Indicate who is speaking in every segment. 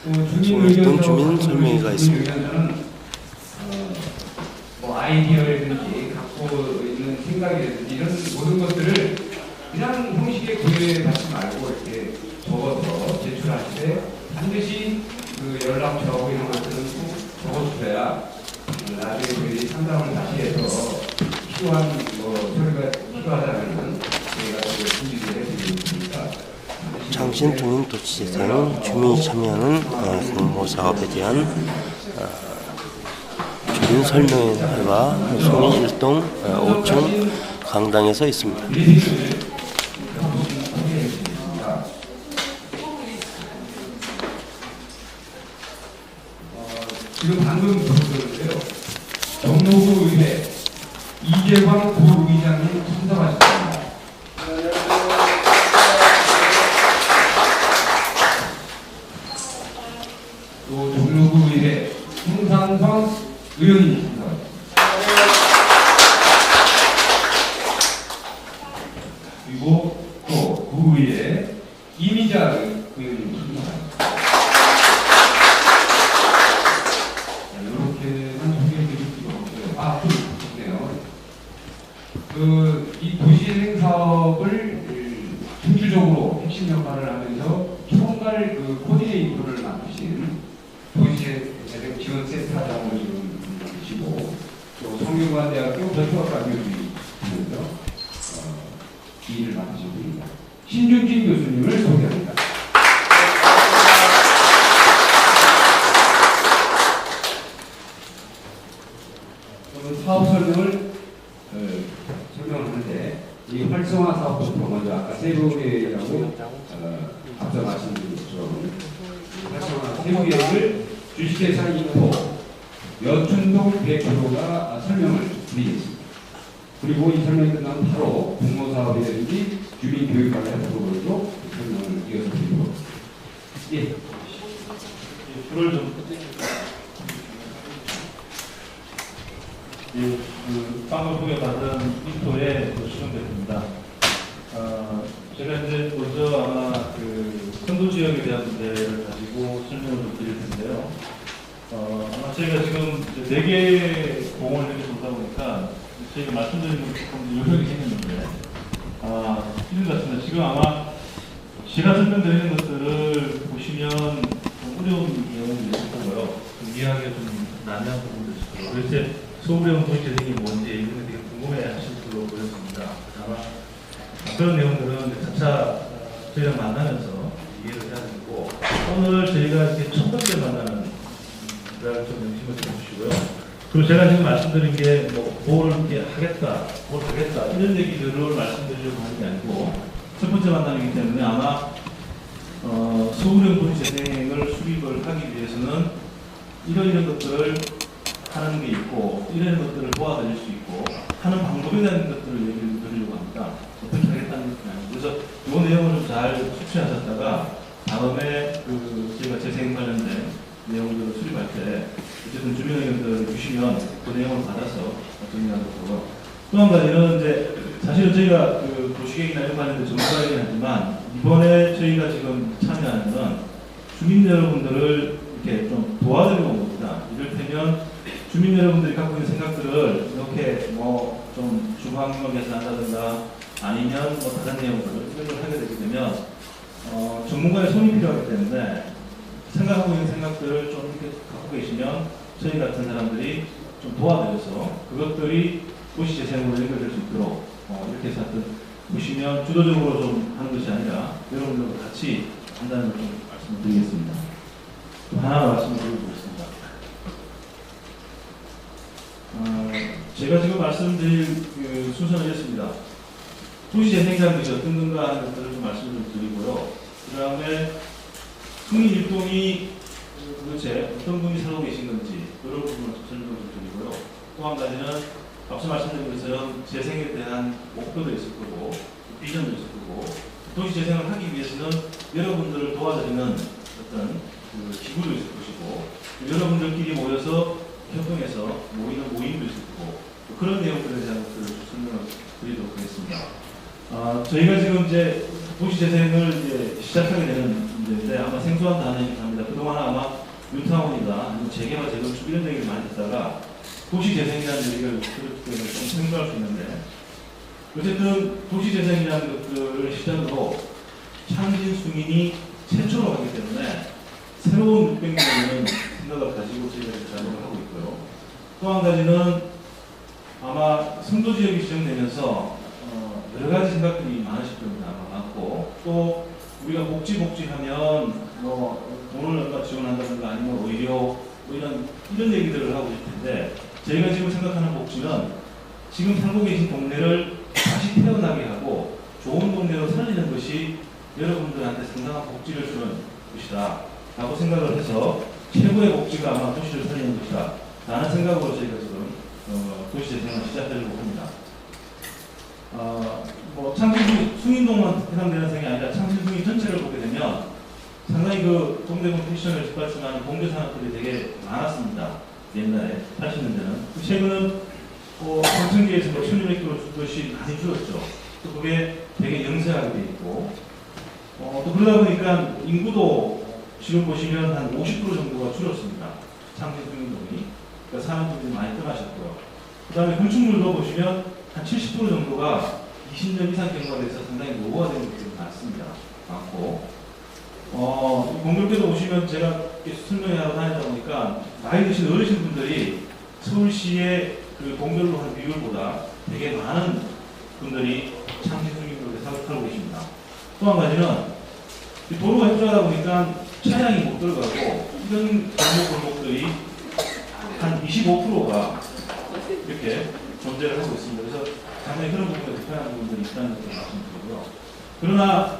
Speaker 1: 오늘은 주민 설명회가 있습니다.
Speaker 2: 뭐 아이디어라든지 갖고 있는 생각이라든지 이런 모든 것들을 그냥 형식에 구애받지 말고 이렇게 적어서 제출할 때 반드시 그 연락처하고 이런 것들은 꼭 적어주셔야 나중에 저희들이 상담을 다시 해서 필요한 서류가 필요하다면 저희가 준비를 해드리겠습니다.
Speaker 1: 창신통인도시재생 주민이 참여하는 공모사업에 대한 주민 설명회가 송인 1동 5층 강당에서 있습니다.
Speaker 2: 지금 방금 들었는데요. 정로구 의회 이재광 부의장님 참석하셨습니다. 또 정로구 의회 홍상성 의원님 참석하셨습니다. 그리고 또 구의회 이미자 의원님 참석하셨습니다. 이 도시재생 사업을 중주적으로 핵심 역할을 하면서 총괄 코디네이터를 맡으신 도시재생 지원센터장을 지금 계시고 또 성균관대학교 전투학과 교수님이면서 이 일을 맡으신 분입니다. 신준진 교수님을 소개합니다. 사업 설명을 설명하는데 이 활성화 사업부터 먼저 아까 세부계획이라고 앞서 말씀드린 것처럼 활성화 세부계획을 주식회사 인포 여춘동 대표가 설명을 드리겠습니다. 그리고 이 설명이 끝나면 바로 공모사업이라든지 주민교육관리 부분으로 설명을 이어서 드리도록 하겠습니다. 예.
Speaker 3: 불을 좀 방금 소개받은 인포의 수정대표입니다. 제가 이제 먼저 아마 선도 지역에 대한 문제를 가지고 설명을 좀 드릴 텐데요. 아마 저희가 지금 4개의 공을 이렇게 보다 보니까 저희가 말씀드리는 건 조금 요령이 생겼는데, 이런 것 같습니다. 지금 아마 제가 설명드리는 것들을 보시면 좀 어려운 내용이 있을 거고요. 좀 이해하기가 좀 난해한 부분도 있을 거고요. 그래서 소부령 도시재생이 뭔지 이런 게 되게 궁금해 하실 걸로 보였습니다. 아마 그런 내용들은 차차 저희랑 만나면서 이해를 해야 되고, 오늘 저희가 이제 첫 번째 만나는 걸 좀 명심을 해주시고요. 그리고 제가 지금 말씀드린 게 뭘 이렇게 하겠다, 뭘 하겠다 이런 얘기들을 말씀드리려고 하는 게 아니고, 첫 번째 만남이기 때문에 아마 소부령 도시재생을 수립을 하기 위해서는 이런 것들을 하는 게 있고, 이런 것들을 도와드릴 수 있고 하는 방법에 대한 것들을 얘기를 드리려고 합니다. 어떻게 하겠다는 것은 아니고, 그래서 이 내용을 좀 잘 숙지하셨다가 다음에 저희가 재생 관련된 내용들을 수립할 때 어쨌든 주민 의견들을 주시면 그 내용을 받아서 정리하도록 하고, 또 한 가지는 이제 사실은 저희가 도시계획이나 이런 관련된 전문가이긴 하지만 이번에 저희가 지금 참여하는 건 주민 여러분들을 이렇게 좀 도와드리는 겁니다. 이를테면 주민 여러분들이 갖고 있는 생각들을 이렇게 좀 중앙역에서 한다든가 아니면 다른 내용들을 수립을 하게 되게 되면 전문가의 손이 필요하기 때문에 생각하고 있는 생각들을 좀 이렇게 갖고 계시면 저희 같은 사람들이 좀 도와드려서 그것들이 도시재생으로 연결될 수 있도록 이렇게 해서 하여튼 보시면 주도적으로 좀 하는 것이 아니라 여러분들과 같이 한다는 걸 좀 말씀을 드리겠습니다. 또 하나 말씀을 드리고 있습니다. 제가 지금 말씀드릴 순서는 이렇습니다. 도시재생이라는 것이 어떤 건가 하는 것들을 좀 말씀을 좀 드리고요. 그 다음에 승인 일동이 도대체 어떤 분이 살고 계신 건지 그런 부분을 좀 설명을 좀 드리고요. 또 한 가지는 앞서 말씀드린 것처럼 재생에 대한 목표도 있을 거고 비전도 있을 거고, 도시재생을 하기 위해서는 여러분들을 도와드리는 어떤 기구도 있을 것이고, 여러분들끼리 모여서 협동해서 모이는 모임도 있을 거고, 그런 내용들에 대한 것들을 설명을 드리도록 하겠습니다. 저희가 지금 이제 도시재생을 이제 시작하게 되는 문제인데 아마 생소한 단어이긴 합니다. 그동안 아마 재개발, 재건축 이런 얘기를 많이 듣다가 도시재생이라는 얘기를 들을 때는 좀 생소할 수 있는데, 어쨌든 도시재생이라는 것들을 시작으로 창진수민이 최초로 하기 때문에 새로운 600년이라는 생각을 가지고 저희가 작업을 하고 있고요. 또 한 가지는 아마 성도지역이 지정되면서 여러 가지 생각들이 많으실 겁니다. 아마 많고, 또 우리가 복지하면 뭐 돈을 얼마 지원한다든가 아니면 의료 뭐 이런 얘기들을 하고 있을 텐데, 저희가 지금 생각하는 복지는 지금 살고 계신 동네를 다시 태어나게 하고 좋은 동네로 살리는 것이 여러분들한테 상당한 복지를 주는 것이다 라고 생각을 해서 최고의 복지가 아마 도시를 살리는 것이다 라는 생각으로 저희가 지금 도시재생을 시작하려고 합니다. 뭐 창진 숭인동만 해당되는 생이 아니라 창진 숭인 전체를 보게 되면 상당히 그 동대문 패션을 뒷받침하는 공제 산업들이 되게 많았습니다. 옛날에 80년대는. 최근은 광천기에서 뭐 1600km 줄 것이 많이 줄었죠. 또 그게 되게 영세하게 돼 있고, 또 그러다 보니까 인구도 지금 보시면 한 50% 정도가 줄었습니다. 창진 숭인동이. 그러니까 사는 분들이 많이 떠나셨고요. 그 다음에 건축물도 보시면 한 70% 정도가 20년 이상 경과돼서 상당히 노후화된 것들이 많습니다. 많고, 공교롭게도 보시면 제가 설명하러 다니다 보니까 나이 드신 어르신분들이 서울시의 그 동별로 한 비율보다 되게 많은 분들이 창진수민동에 살고 계십니다. 또 한 가지는 도로가 협조하다 보니까 차량이 못 들어가고 이런 골목들이 한 25%가 이렇게 존재를 하고 있습니다. 그래서 상당히 그런 부분에 불편한 부분들이 있다는 것을 말씀드리고요. 그러나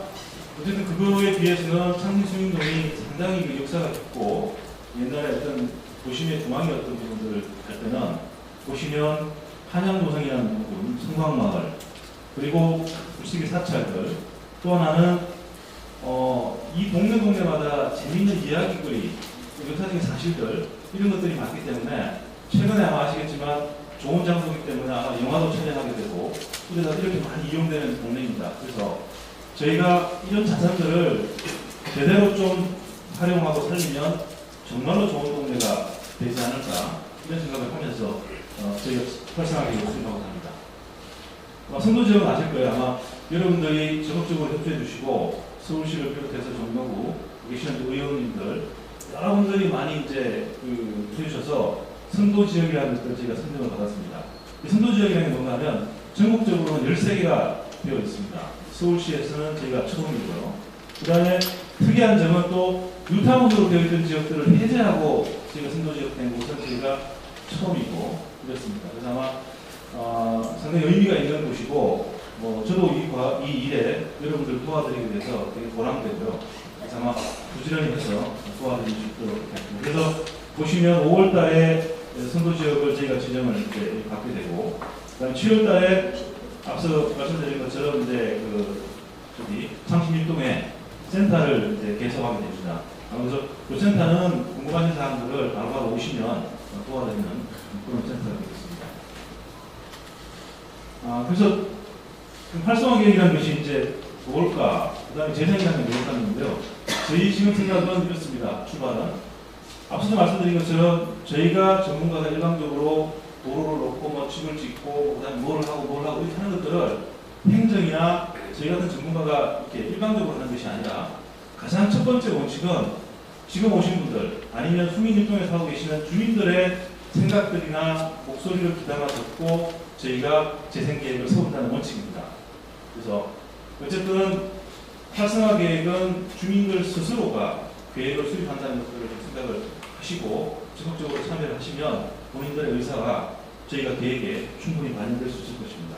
Speaker 3: 어쨌든 그거에 비해서는 창진수민동이 상당히 그 역사가 깊고, 옛날에 어떤 도심의 중앙이었던 부분들을 할 때는 보시면 한양도성이라는 부분, 성곽마을, 그리고 불식의 사찰들, 또 하나는 이 동네마다 재미있는 이야기거리, 역사적인 사실들 이런 것들이 많기 때문에 최근에 아마 아시겠지만 좋은 장소이기 때문에 아마 영화도 촬영하게 되고 그러다 이렇게 많이 이용되는 동네입니다. 그래서 저희가 이런 자산들을 제대로 좀 활용하고 살리면 정말로 좋은 동네가 되지 않을까 이런 생각을 하면서 저희가 활성화하게 요구하고 합니다. 성도지역은 아실 거예요. 아마 여러분들이 적극적으로 협조해 주시고 서울시를 비롯해서 정부구 계시는 의원님들 여러분들이 많이 이제 해주셔서 선도지역이라는 것을 저희가 선정을 받았습니다. 이 선도지역이라는 게 뭔가 하면 전국적으로는 13개가 되어 있습니다. 서울시에서는 저희가 처음이고요. 그 다음에 특이한 점은 또 유타운으로 되어 있던 지역들을 해제하고 저희가 선도지역 된 곳은 저희가 처음이고 그렇습니다. 그래서 아마 상당히 의미가 있는 곳이고, 뭐 저도 이 일에 여러분들 도와드리게 돼서 되게 보람되고요. 그래서 아마 부지런히 해서 도와드릴 수 있도록 하겠습니다. 그래서 보시면 5월달에 선도지역을 저희가 지정을 이제 받게 되고, 그다음 7월달에 앞서 말씀드린 것처럼 이제 창신일동에 센터를 이제 개설하게 됩니다. 그래서 그 센터는 궁금하신 사람들을 바로바로 오시면 도와드리는 그런 센터가 되겠습니다. 그래서 활성화 계획이라는 것이 이제 뭘까? 그 다음에 재생이라는 게 뭘까 하는데요. 저희 지금 생각은 이렇습니다. 출발은. 앞서도 말씀드린 것처럼 저희가 전문가가 일방적으로 도로를 놓고 뭐 칩을 찍고 그다음에 뭘 하고 이렇게 하는 것들을 행정이나 저희 같은 전문가가 이렇게 일방적으로 하는 것이 아니라 가장 첫 번째 원칙은 지금 오신 분들 아니면 수민일동에 살고 계시는 주민들의 생각들이나 목소리를 귀담아 듣고 저희가 재생계획을 세운다는 원칙입니다. 그래서 어쨌든 활성화 계획은 주민들 스스로가 계획을 수립한다는 것들을 생각을 하시고 적극적으로 참여를 하시면 본인들의 의사가 저희가 계획에 충분히 반영될 수 있을 것입니다.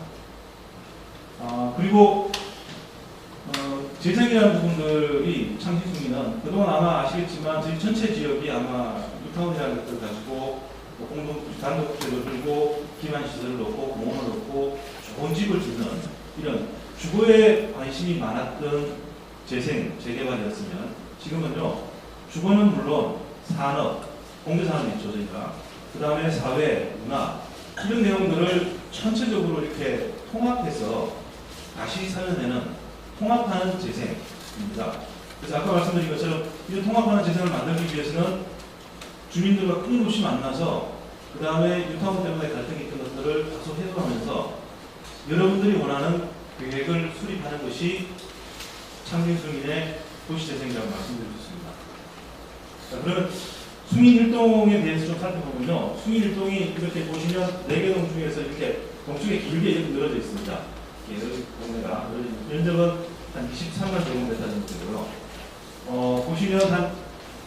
Speaker 3: 그리고 재생이라는 부분들이 창신숭이는 그동안 아마 아시겠지만 저희 전체 지역이 아마 뉴타운이라는 것들을 가지고 공동 단독주택을 들고 기반시설을 놓고 공원을 놓고 좋은 집을 짓는 이런 주거에 관심이 많았던 재개발이었으면 지금은요 주거는 물론 산업, 공개산업이 있죠 저희가 그 다음에 사회, 문화 이런 내용들을 전체적으로 이렇게 통합해서 다시 살려내는 통합하는 재생입니다. 그래서 아까 말씀드린 것처럼 이 통합하는 재생을 만들기 위해서는 주민들과 끊임없이 만나서 그 다음에 유타운 때문에 갈등이 있던 것들을 다소 해소하면서 여러분들이 원하는 계획을 수립하는 것이 창진수민의 도시재생이라고 말씀드렸습니다. 자, 그러면 수민일동에 대해서 좀 살펴보면요. 수민일동이 이렇게 보시면 4개 동 중에서 이렇게 동쪽에 길게 이렇게 늘어져 있습니다. 여기 동네가 면적은 한 23만 제곱미터 정도 되고요. 보시면 한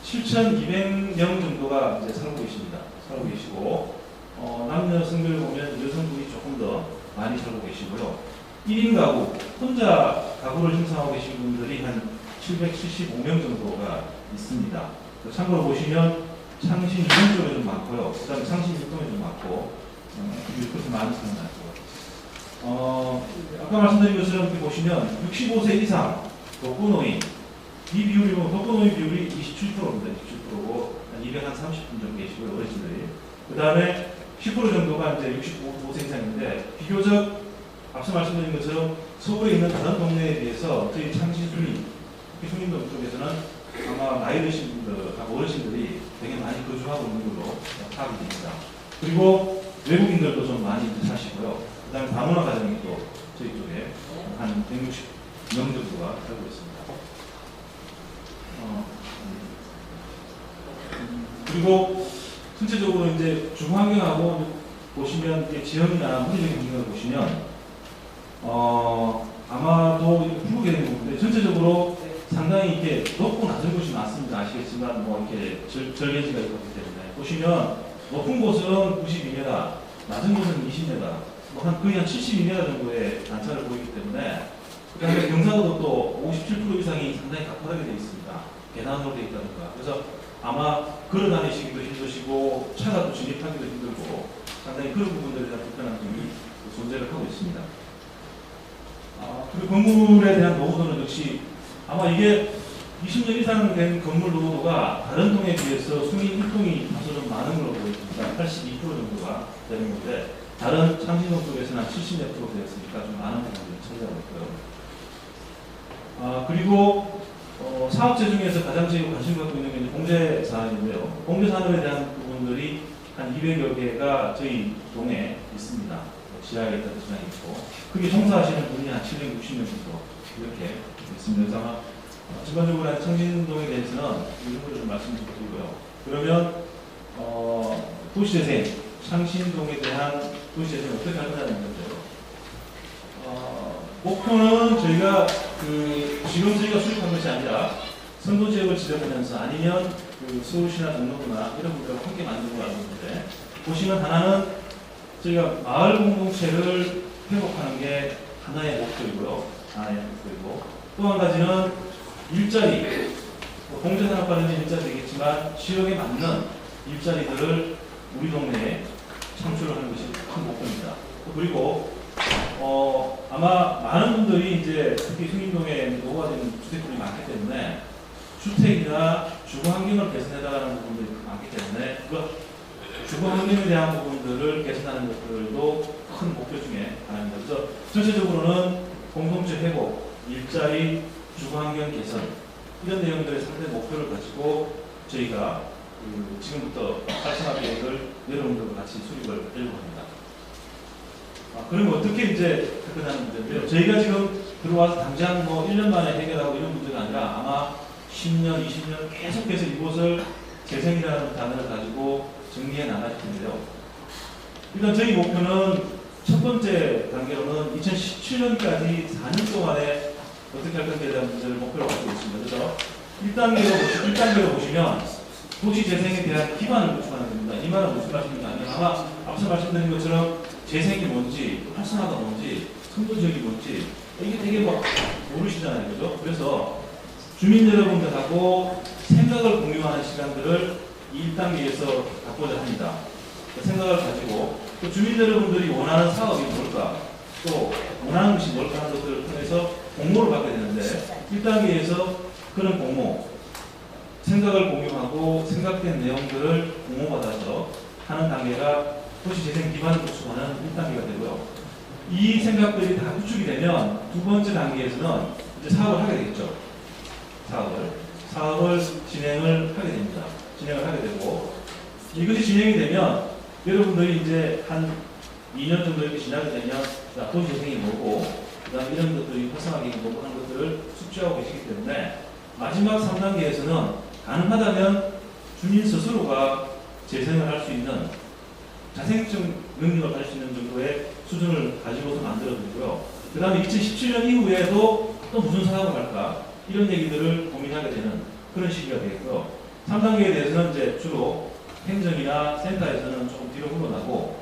Speaker 3: 7,200명 정도가 이제 살고 계십니다. 살고 계시고, 남녀 성별 보면 여성분이 조금 더 많이 살고 계시고요. 1인 가구, 혼자 가구를 형성하고 계신 분들이 한 775명 정도가 있습니다. 참고로 보시면 창신 이동 쪽에 좀 많고요. 그 다음에 창신 일동에 좀 많고, 그렇게 많은 편은 아니고. 아까 말씀드린 것처럼 이렇게 보시면 65세 이상 독거노인, 이 비율이 뭐 독거노인 비율이 27%입니다. 27%고 한 230분 정도 계시고요. 어르신들이. 그 다음에 10% 정도가 이제 65세 이상인데 비교적 앞서 말씀드린 것처럼 서울에 있는 다른 동네에 비해서 저희 창신수민, 수민동 쪽에서는 아마 나이 드신 분들하고 어르신들이 되게 많이 거주하고 있는 걸로 파악이 됩니다. 그리고 외국인들도 좀 많이 사시고요. 그 다음에 다문화 가정이 또 저희 쪽에 한 160명 정도가 살고 있습니다. 그리고 전체적으로 이제 주거 환경하고 보시면 지형이나 물리적인 환경을 보시면 아마도 풀게 되는 부분인데 전체적으로 상당히 이렇게 높고 낮은 곳이 많습니다. 아시겠지만 뭐 이렇게 절개지가 있기 때문에 보시면 높은 곳은 92m, 낮은 곳은 20m, 뭐 거의 한 72m 정도의 단차를 보이기 때문에 그다음에 경사도도 또 57% 이상이 상당히 가파르게 되어 있습니다. 계단으로 되어 있다든가. 그래서 아마 걸어 다니시기도 힘드시고 차가 또 진입하기도 힘들고 상당히 그런 부분들에 대한 불편한 점이 존재를 하고 있습니다. 그리고 건물에 대한 노후도는 역시 아마 이게 20년 이상 된 건물 노후도가 다른 동에 비해서 수민 1동이 다소 좀 많은 걸로 보입니다. 82% 정도가 되는 건데 다른 창신동 쪽에서는 한 70몇 프로 되었으니까 좀 많은 부분을 차지하고 있고요. 그리고 사업체 중에서 가장 제일 관심 갖고 있는 게 공제 사안인데요. 공제 산업에 대한 부분들이 한 200여 개가 저희 동에 있습니다. 지하에 있다 지하에 있고 그게 종사하시는 분이 한 760명 정도 이렇게 있습니다. 그래서 아마 전반적으로 창신동에 대해서는 이 정도를 좀 말씀드리고요. 그러면 도시재생, 창신동에 대한 도시재생을 어떻게 할 거냐는 건데요. 목표는 저희가 지금 저희가 수립한 것이 아니라 선도지역을 지정하면서 아니면 서울시나 동로구나 이런 분들과 함께 만든 걸 알고 있는데 보시면 하나는 저희가 마을 공동체를 회복하는 게 하나의 목표이고요. 또 한 가지는 일자리, 공제산업 관련된 일자리겠지만 지역에 맞는 일자리들을 우리 동네에 창출을 하는 것이 큰 목표입니다. 그리고 아마 많은 분들이 이제 특히 수민동에 노후가 되는 주택들이 많기 때문에 주택이나 주거 환경을 개선해나가는 부분들이 많기 때문에 그 주거 환경에 대한 부분들을 개선하는 것들도 큰 목표 중에 하나입니다. 그래서 전체적으로는 공동체 회복, 일자리, 주거 환경 개선 이런 내용들의 상대 목표를 가지고 저희가 지금부터 활성화 계획을 여러분들과 같이 수립을 하려고 합니다. 그러면 어떻게 이제 접근하는 문제인데요. 저희가 지금 들어와서 당장 뭐 1년 만에 해결하고 이런 문제가 아니라 아마 10년, 20년 계속해서 이곳을 재생이라는 단어를 가지고 정리해 나갈 텐데요. 일단 저희 목표는 첫 번째 단계로는 2017년까지 4년 동안에 어떻게 할 건지에 대한 문제를 목표로 갖고 있습니다. 그래서 1단계로 보시면 도시 재생에 대한 기반을 구축하는 겁니다. 이 말은 무슨 말씀인가 아니면 아마 앞서 말씀드린 것처럼 재생이 뭔지, 활성화가 뭔지, 선도지역이 뭔지 이게 되게 막 모르시잖아요. 그죠? 그래서 주민 여러분들하고 생각을 공유하는 시간들을 이 1단계에서 갖고자 합니다. 그 생각을 가지고 또 주민 여러분들이 원하는 사업이 뭘까, 또 원하는 것이 뭘까 하는 것들을 통해서 공모를 받게 되는데 1단계에서 그런 공모, 생각을 공유하고 생각된 내용들을 공모받아서 하는 단계가 도시재생 기반을 구축하는 1단계가 되고요. 이 생각들이 다 구축이 되면 두 번째 단계에서는 이제 사업을 하게 되겠죠. 사업을 진행을 하게 됩니다. 진행을 하게 되고 이것이 진행이 되면 여러분들이 이제 한 2년 정도 이렇게 지나게 되면 도시재생이 뭐고 그다음 이런 것들이 활성화되기 뭐고 하는 것들을 숙지하고 계시기 때문에 마지막 3단계에서는 가능하다면 주민 스스로가 재생을 할 수 있는 자생적 능력을 가질 수 있는 정도의 수준을 가지고서 만들어드리고요. 그 다음에 2017년 이후에도 또 무슨 사업을 할까 이런 얘기들을 고민하게 되는 그런 시기가 되겠고요. 3단계에 대해서는 이제 주로 행정이나 센터에서는 조금 뒤로 물러나고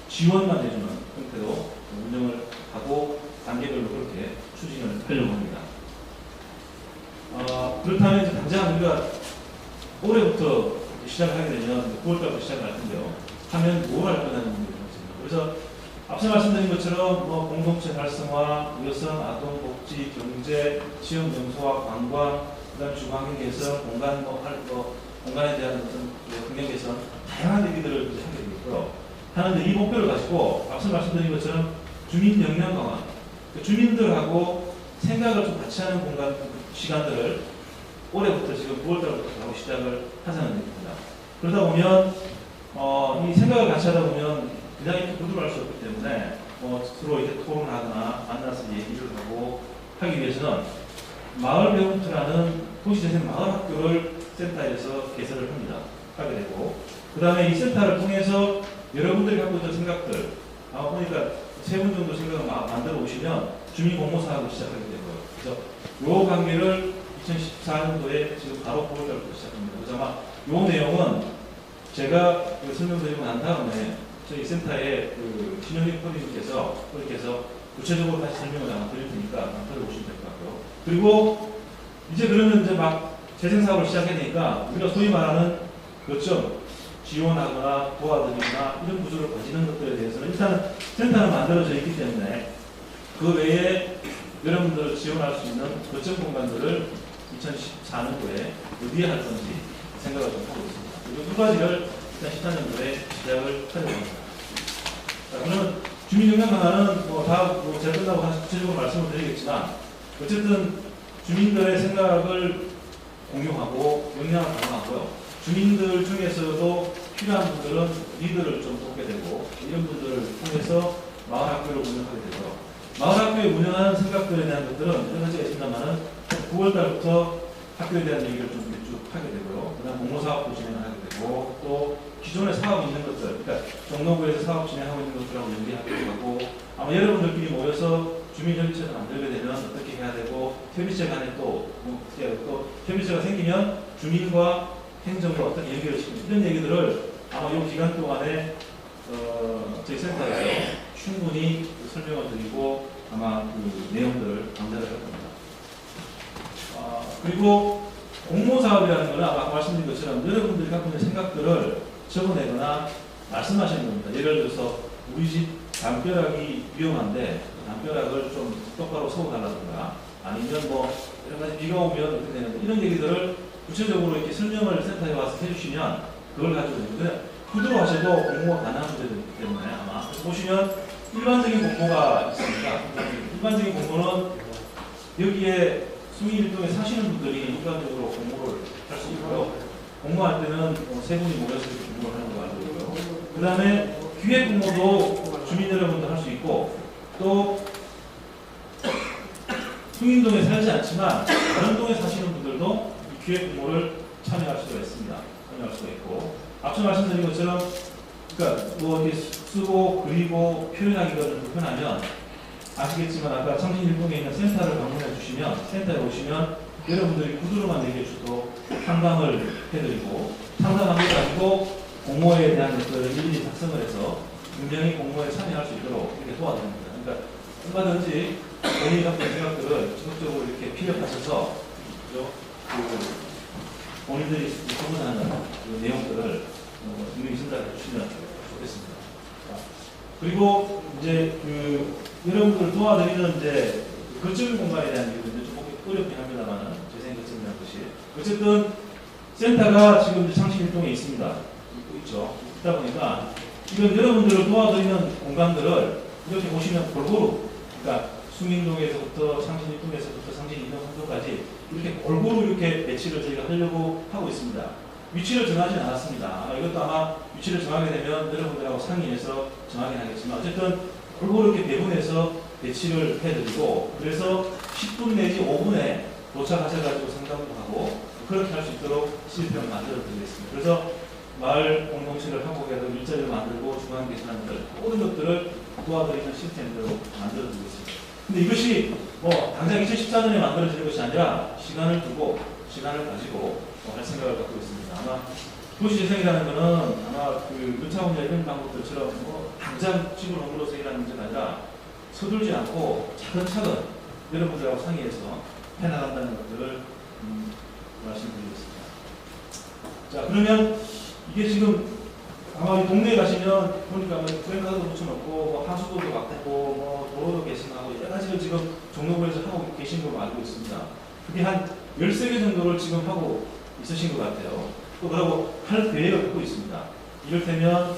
Speaker 3: 지원만 해주는 형태로 운영을 하고 단계별로 그렇게 추진을 하려고 합니다. 그렇다면 이제 당장 우리가 올해부터 시작을 하게 되면 9월달부터 시작을 할 텐데요. 하면 뭘 할 거냐는 문제가 있습니다. 그래서 앞서 말씀드린 것처럼 뭐 공동체 활성화, 여성, 아동, 복지, 경제, 지역 명소화, 관광, 그다음 주거환경 개선, 공간에 대한 어떤 환경 개선, 다양한 얘기들을 이제 하게 되겠고요. 하는데 이 목표를 가지고 앞서 말씀드린 것처럼 주민 역량 강화, 주민들하고 생각을 좀 같이 하는 공간 시간들을 올해부터 지금 9월달부터 바로 시작을 하자는 얘기입니다. 그러다 보면 이 생각을 같이 하다 보면 그냥 이렇게 부드러울 수 없기 때문에 서로 이제 토론하거나 만나서 얘기를 하고 하기 위해서는 마을 배움터라는 도시재생 마을 학교를 센터에서 개설을 합니다. 하게 되고 그 다음에 이 센터를 통해서 여러분들이 갖고 있는 생각들 보니까 3분 정도 생각을 만들어 오시면 주민 공모 사업을 시작하게 되고요. 그래서 요 관계를 2014년도에 지금 바로 9월달부터 시작합니다. 그래서 아마 요 내용은 제가 설명드리고 난 다음에 저희 센터의 신영익 프로님께서 그렇게 해서 구체적으로 다시 설명을 아마 드릴 테니까 들어보시면 될 것 같고요. 그리고 이제 그러면 이제 막 재생사업을 시작해야 되니까 우리가 소위 말하는 거점 지원하거나 도와드리거나 이런 구조를 가지는 것들에 대해서는 일단은 센터는 만들어져 있기 때문에 그 외에 여러분들을 지원할 수 있는 거점 공간들을 2014년도에 어디에 할 건지 생각을 좀 하고 있습니다. 그리고 두 가지를 2014년도에 시작을 하려고 합니다. 자, 그러면 주민 역량 강화는 제가 끝나고 다시 구체적으로 말씀을 드리겠지만 어쨌든 주민들의 생각을 공유하고 역량을 강화하고요. 주민들 중에서도 필요한 분들은 리더를 좀 돕게 되고 이런 분들을 통해서 마을학교를 운영하게 되고요. 마을학교에 운영하는 생각들에 대한 것들은 여러 가지가 있습니다만은 9월달부터 학교에 대한 얘기를 좀 쭉 하게 되고요. 그 다음 공모사업도 진행하게 되고 또 기존에 사업이 있는 것들, 그러니까 종로구에서 사업 진행하고 있는 것들하고 연계하기도 하고 아마 여러분들끼리 모여서 주민협의체를 만들게 되면 어떻게 해야 되고 협의체 간에 또 협의체가 생기면 주민과 행정과 어떻게 연결을 시키는 이런 얘기들을 아마 이 기간 동안에 저희 센터에서 충분히 설명을 드리고 아마 그 내용들을 강좌를 할 겁니다. 그리고 공모사업이라는 것은 아까 말씀드린 것처럼 여러분들이 갖고 있는 생각들을 적어내거나 말씀하시는 겁니다. 예를 들어서 우리 집 담벼락이 위험한데 담벼락을 좀 똑바로 세워달라든가 아니면 뭐 여러 가지 비가 오면 어떻게 되는데 이런 얘기들을 구체적으로 이렇게 설명을 센터에 와서 해주시면 그걸 가지고 그냥 그대로 하셔도 공모가 가능한 문제들이기 때문에 아마 보시면 일반적인 공모가 있습니다. 일반적인 공모는 여기에 숭일동에 사시는 분들이 일반적으로 공모를 할 수 있고요. 공모할 때는 세 분이 모여서 공모를 하는 거 알고 있고요. 그 다음에 기획 공모도 주민 여러분도 할 수 있고 또 숭일동에 살지 않지만 다른 동에 사시는 분들도 이 기획 공모를 참여할 수가 있습니다. 참여할 수가 있고 앞서 말씀드린 것처럼 그러니까 뭐 이렇게 쓰고 그리고 표현하기가 좀 불편하면 아시겠지만 아까 창신일동에 있는 센터를 방문해 주시면 센터에 오시면 여러분들이 구두로만 얘기해 주도 상담을 해드리고 상담한 것 가지고 공모에 대한 것들을 일일이 작성을 해서 분명히 공모에 참여할 수 있도록 이렇게 도와드립니다. 그러니까 얼마든지 본인이 갖고 있는 생각들을 적극적으로 이렇게 피력하셔서 본인들이 소문하는 그 내용들을 분명히 전달해 주시면 좋겠습니다. 그리고 이제 여러분들을 도와드리는 이제 거점 공간에 대한 얘기도 좀 어렵긴 합니다만 재생 거점이라는 것이 어쨌든 센터가 지금 이제 창신일동에 있습니다. 있죠. 있다 보니까 이건 여러분들을 도와드리는 공간들을 이렇게 보시면 골고루 그러니까 숭인동에서부터 창신일동에서부터 창신이동까지 이렇게 골고루 이렇게 배치를 저희가 하려고 하고 있습니다. 위치를 정하지 않았습니다. 이것도 아마 위치를 정하게 되면 여러분들하고 상의해서 정하긴 하겠지만 어쨌든 골고루 이렇게 배분해서 배치를 해드리고 그래서 10분 내지 5분에 도착하셔가지고 상담도 하고 그렇게 할 수 있도록 시스템을 만들어 드리겠습니다. 그래서 마을 공동체를 한국에서 일자리를 만들고 중앙 계산들 모든 것들을 도와드리는 시스템으로 만들어 드리겠습니다. 근데 이것이 뭐 당장 2014년에 만들어지는 것이 아니라 시간을 두고 시간을 가지고 할 생각을 갖고 있습니다. 아마 도시재생이라는 것은 아마 그 유차원자 이런 방법들처럼 뭐 당장 집을 허물어서 일하는 문제가 아니라 서둘지 않고 차근차근 여러분들하고 상의해서 해나간다는 것들을 말씀드리겠습니다. 자, 그러면 이게 지금 아마 동네에 가시면 보니까 뭐 브랜카드도 붙여놓고 뭐 하수도도 바꾸고 뭐 도로도 개선하고 여러 가지를 지금 종로구에서 하고 계신 걸로 알고 있습니다. 그게 한 13개 정도를 지금 하고 있으신 것 같아요. 또 그러고 할 계획을 갖고 있습니다. 이를테면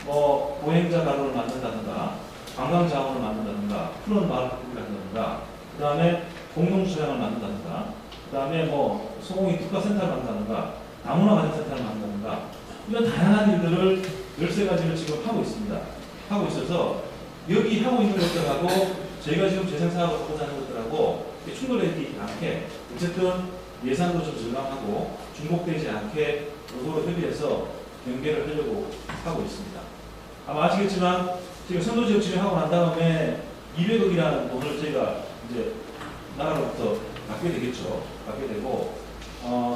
Speaker 3: 뭐 보행자 가로를 만든다든가 관광 자원을 만든다든가 푸른 마을 바꾸기를 한다든가 그 다음에 공동수양을 만든다든가 그 다음에 뭐 소공이 특화센터를 만든다든가 다문화 가정센터를 만든다든가 이런 다양한 일들을 13가지를 지금 하고 있습니다. 하고 있어서 여기 하고 있는 것들하고 저희가 지금 재생사업을 하고자 하는 것들하고 충돌되지 않게 어쨌든 예산도 좀 절감하고 중복되지 않게 서로 협의해서 연계를 하려고 하고 있습니다. 아마 아시겠지만 지금 선도지역 지정하고 난 다음에 200억이라는 돈을 저희가 이제 나라로부터 받게 되겠죠. 받게 되고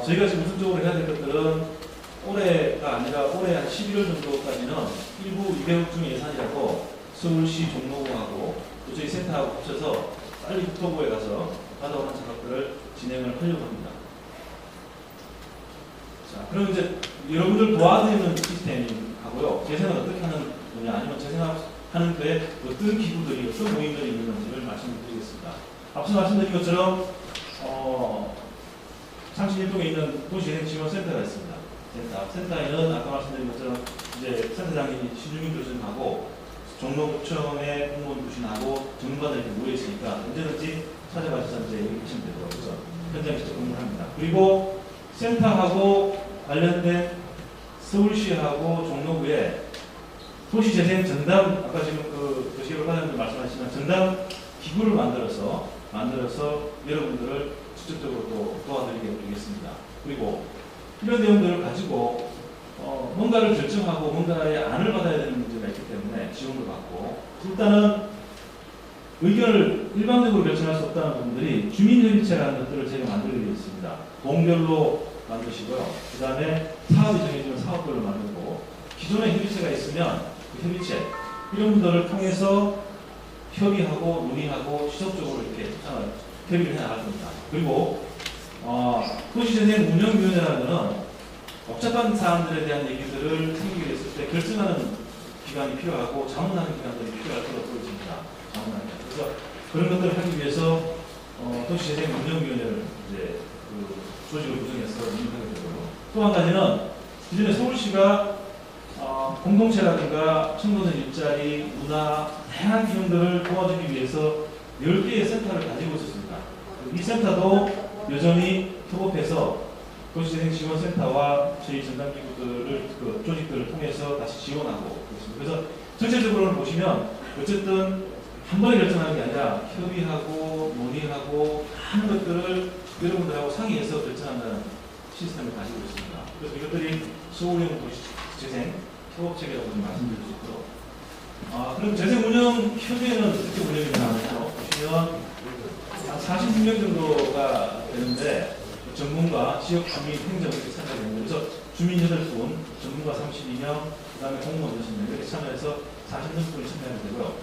Speaker 3: 저희가 지금 우선적으로 해야 될 것들은 올해가 아니라 올해 한 11월 정도까지는 일부 200억 중 예산이라고 서울시 종로구하고 또 저희 센터하고 합쳐서 빨리 국토부에 가서 받아오는 작업들을 진행을 하려고 합니다. 자, 그럼 이제 여러분들 도와드리는 시스템하고요. 재생을 어떻게 하는 거냐 아니면 재생하는 데에 어떤 기구들이 어떤 모임들이 있는 건지를 말씀드리겠습니다. 앞서 말씀드린 것처럼 31동에 있는 도시재생지원센터가 있습니다. 센터에는 아까 말씀드린 것처럼 이제 센터장님이 신주민 교수님하고 종로구청의 공무원 교수님하고 전문가들이 모여 있으니까 언제든지 찾아가셔서 이제 여기 계시면 되고요. 그래서 현장에 직접 근무를 합니다. 그리고 센터하고 관련된 서울시하고 종로구에 도시재생 전담 아까 지금 그 도시개발 과장님 말씀하시지만 전담 기구를 만들어서 여러분들을 직접적으로 또 도와드리게 되겠습니다. 그리고 이런 내용들을 가지고 뭔가를 결정하고 뭔가의 안을 받아야 되는 문제가 있기 때문에 지원을 받고 일단은 의견을 일방적으로 결정할 수 없다는 부분들이 주민협의체라는 것들을 제가 만들게 있습니다. 동별로 만드시고요. 그 다음에 사업이 정해지면 사업별로 만들고 기존에 협의체가 있으면 그 협의체 이런 분들을 통해서 협의하고 논의하고 지속적으로 이렇게 협의를 해나갈 겁니다. 그리고 도시재생 운영위원회라는 것은 복잡한 사안들에 대한 얘기들을 생기게 됐을 때 결정하는 기관이 필요하고 자문하는 기관들이 필요할 거라고 보여집니다. 자문하는 기관. 그래서 그런 것들을 하기 위해서 도시재생 운영위원회를 이제 그 조직을 구성해서 운영하게 되고요. 또 한 가지는 기존에 서울시가 공동체라든가 청소년 일자리, 문화, 다양한 기능들을 도와주기 위해서 10개의 센터를 가지고 있었습니다. 이 센터도 여전히 협업해서 도시재생지원센터와 저희 전담기구들을 그 조직들을 통해서 다시 지원하고 있습니다. 그래서 전체적으로는 보시면 어쨌든 한 번에 결정하는 게 아니라 협의하고 논의하고 하는 것들을 여러분들하고 상의해서 결정한다는 시스템을 가지고 있습니다. 그래서 이것들이 서울형 도시재생 협업체계라고 말씀드릴 수 있고요. 그럼 재생운영협의회는 어떻게 운영이 되나요? 보시면 한 40명 정도가 되는데 전문가, 지역 주민, 행정 이렇게参加되는 거죠. 그래서 주민 8분, 전문가 32명, 그 다음에 공무원 6명 이렇게 참여해서 40명분이 참여하게 되고요.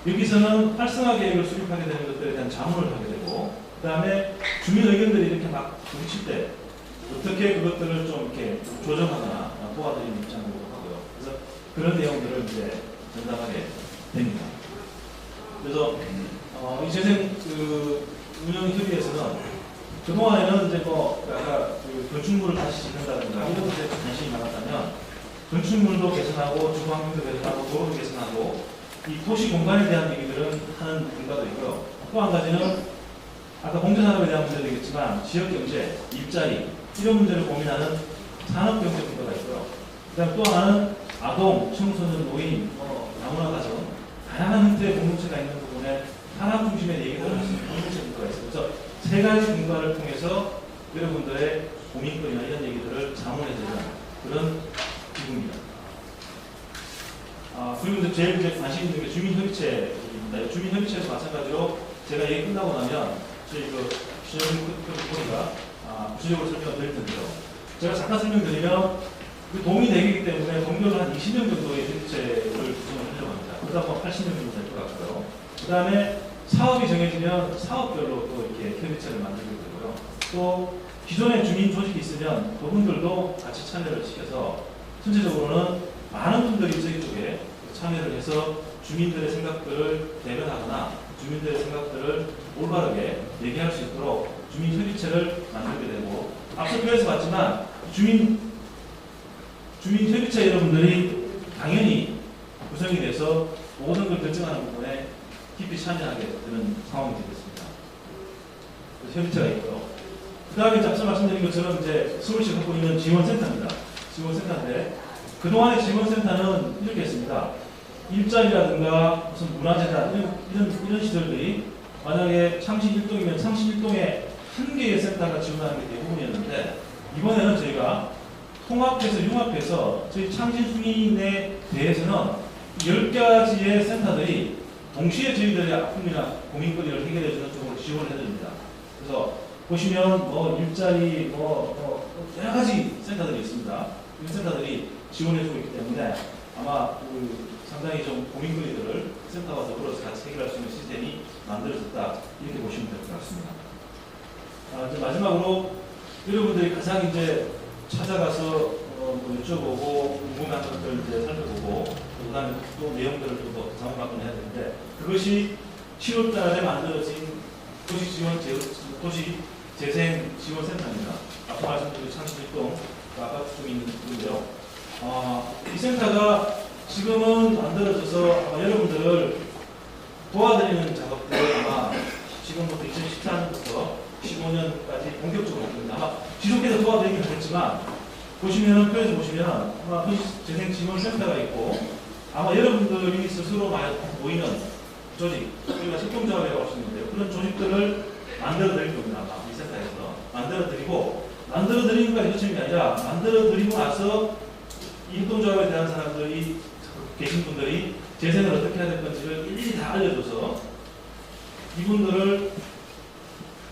Speaker 3: 여기서는 활성화 계획을 수립하게 되는 것들에 대한 자문을 하게 되고, 그 다음에 주민 의견들이 이렇게 막 부딪힐 때 어떻게 그것들을 좀 이렇게 조정하거나 도와드리는 입장으로 하고요. 그래서 그런 내용들을 이제 전담하게 됩니다. 그래서 이 재생 운영협의회에서는 그동안에는 이제 아까 그 건축물을 다시 짓는다든가 이런 것에 관심이 많았다면 건축물도 개선하고 주거환경도 개선하고 도로도 개선하고 이 도시 공간에 대한 얘기들은 하는 분과도 있고요. 또 한 가지는 아까 공제산업에 대한 문제도 있겠지만 지역경제, 일자리 이런 문제를 고민하는 산업경제분과가 있고요. 그다음 또 하나는 아동, 청소년, 노인, 다문화 가정 다양한 형태의 공동체가 있는 부분에 산업 중심의 얘기를 할 수 있는 공동체 분과가 있어요. 그래서 세 가지 분과를 통해서 여러분들의 고민거리나 이런 얘기들을 자문해드리는 그런 기구입니다. 그리고 이제 제일 이제 관심 있는 게 주민협의체입니다. 주민협의체도 마찬가지로 제가 얘기 끝나고 나면 저희 그 시험보니까 구체적으로 설명을 드릴 텐데요. 제가 잠깐 설명드리면 그 도움이 되기 때문에 동료를 한 20명 정도의 협의체를 구성을 하려고 합니다. 그러다 보면 80명 정도 될 것 같고요. 그 다음에 사업이 정해지면 사업별로 또 이렇게 협의체를 만들게 되고요. 또 기존의 주민 조직이 있으면 그분들도 같이 참여를 시켜서 전체적으로는 많은 분들이 저희 쪽에 참여를 해서 주민들의 생각들을 대변하거나 주민들의 생각들을 올바르게 얘기할 수 있도록 주민협의체를 만들게 되고, 앞서 표에서 봤지만 주민협의체 여러분들이 당연히 구성이 돼서 모든 걸 결정하는 부분에 깊이 참여하게 되는 상황이 되겠습니다. 그래서 협의체가 있고요. 그 다음에 앞서 말씀드린 것처럼 이제 서울시 갖고 있는 지원센터입니다. 지원센터인데 그동안의 지원센터는 이렇게 했습니다. 일자리라든가 무슨 문화재단 이런 시설들이 만약에 창시 1동이면 창시 1동에 한 개의 센터가 지원하는 게 대부분이었는데, 이번에는 저희가 통합해서 융합해서 저희 창시 주민에 대해서는 10가지의 센터들이 동시에 저희들의 아픔이나 고민거리를 해결해 주는 쪽으로 지원을 해드립니다. 그래서 보시면 일자리 여러 가지 센터들이 있습니다. 이 센터들이 지원해주고 있기 때문에 아마 상당히 좀 고민거리들을 센터와 더불어서 같이 해결할 수 있는 시스템이 만들어졌다, 이렇게 보시면 될 것 같습니다. 이제 마지막으로 여러분들이 가장 이제 찾아가서 여쭤보고 궁금한 것들 이제 살펴보고, 그다음에 또 내용들을 좀 더 자문받곤 해야 되는데, 그것이 7월달에 만들어진 도시재생지원센터입니다. 앞서 말씀드린 창시일동 아파트 쪽에 있는 곳인데요. 이 센터가 지금은 만들어져서 아마 여러분들을 도와드리는 작업들을 아마 지금부터 2014년부터 15년까지 본격적으로 할 겁니다. 아마 지속해서 도와드리긴 하겠지만, 보시면 표에서 보시면 아마 도시재생지원센터가 있고, 아마 여러분들이 스스로 모이는 조직, 우리가 협동조합이라고 할 수 있는데요. 그런 조직들을 만들어드릴 겁니다. 아마 이 센터에서 만들어드리는 것까지 요청이 아니라 만들어드리고 나서 이 협동조합에 대한 사람들이 계신 분들이 재생을 어떻게 해야 될 건지를 일일이 다 알려줘서 이분들을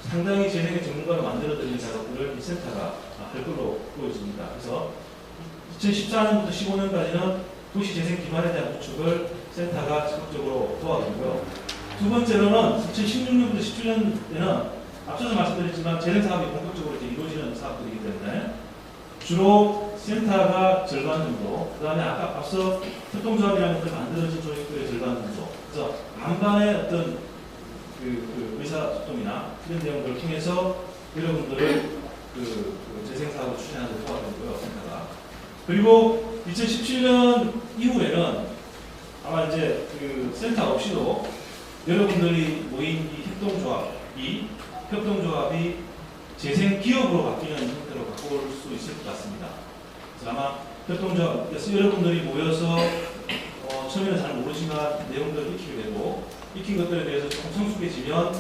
Speaker 3: 상당히 재생의 전문가로 만들어드리는 작업들을 이 센터가 할 걸로 보여집니다. 그래서 2014년부터 15년까지는 도시재생 기반에 대한 구축을 센터가 적극적으로 도와드리고요. 두 번째로는 2016년부터 17년에는 앞서서 말씀드렸지만 재생사업이 본격적으로 이루어지는 사업들이기 때문에 주로 센터가 절반 정도, 그 다음에 앞서 협동조합이라는 것을 만들어진 조직들의 절반 정도, 그래서 반반의 어떤 의사소통이나 이런 내용들을 통해서 여러분들을 재생사업을 추진하는 데 도와드리고요, 센터가. 그리고 2017년 이후에는 아마 이제 센터 없이도 여러분들이 모인 이 협동조합이 재생기업으로 바뀌는 형태로 바꿀 수 있을 것 같습니다. 그래서 아마 협동조합에서 여러분들이 모여서 처음에는 잘 모르지만 내용들을 익히게 되고, 익힌 것들에 대해서 조금 성숙해지면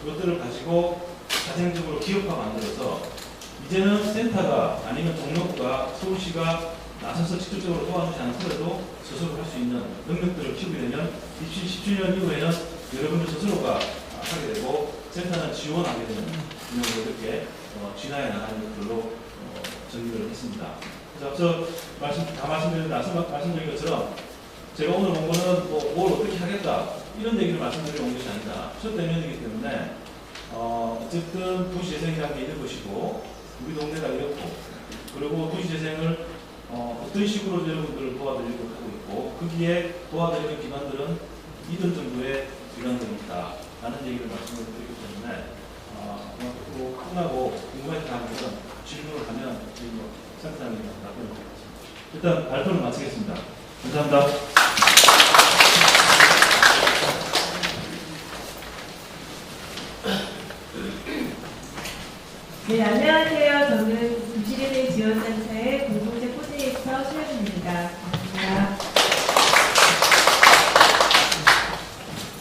Speaker 3: 그것들을 가지고 자생적으로 기업화 만들어서 이제는 센터가 아니면 동력구가 서울시가 나서서 직접적으로 도와주지 않더라도 스스로 할 수 있는 능력들을 키우게 되면 2017년 이후에는 여러분들 스스로가 하게 되고 센터는 지원하게 되는 운영으로 이렇게 진화해 나가는 것들로 정리를 했습니다. 그래서 앞서 말씀드린 것처럼 제가 오늘 온 거는 뭘 어떻게 하겠다 이런 얘기를 말씀드리러 온 것이 아니다. 첫 대면이기 때문에 어쨌든 도시재생이라는 게 있는 것이고 우리 동네가 이렇고, 그리고 도시재생을 어떤 식으로 여러분들을 도와드리고 하고 있고, 거기에 도와드리는 기관들은 이런 정도의 기관들이 있다 라는 얘기를 말씀을 드리기 때문에 또 끝나고 궁금하신 사항들은 질문을 하면 저희 센터장님이 답변을 드리겠습니다. 일단 발표를 마치겠습니다. 감사합니다.
Speaker 4: 네, 안녕하세요. 저는 도시재생지원센터의 제 공동체 코디네이터 신혜진입니다. 반갑습니다.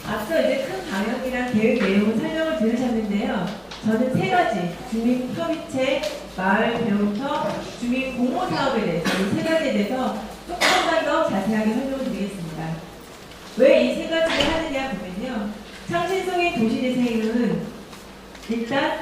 Speaker 4: 앞서 이제 큰 방향이랑 계획 내용을 설명을 들으셨는데요. 저는 세 가지, 주민협의체, 마을 배움터, 주민 공모 사업에 대해서 이 세 가지에 대해서 조금만 더 자세하게 설명을 드리겠습니다. 왜 이 세 가지를 하느냐 보면요. 창신성의 도시재생은 일단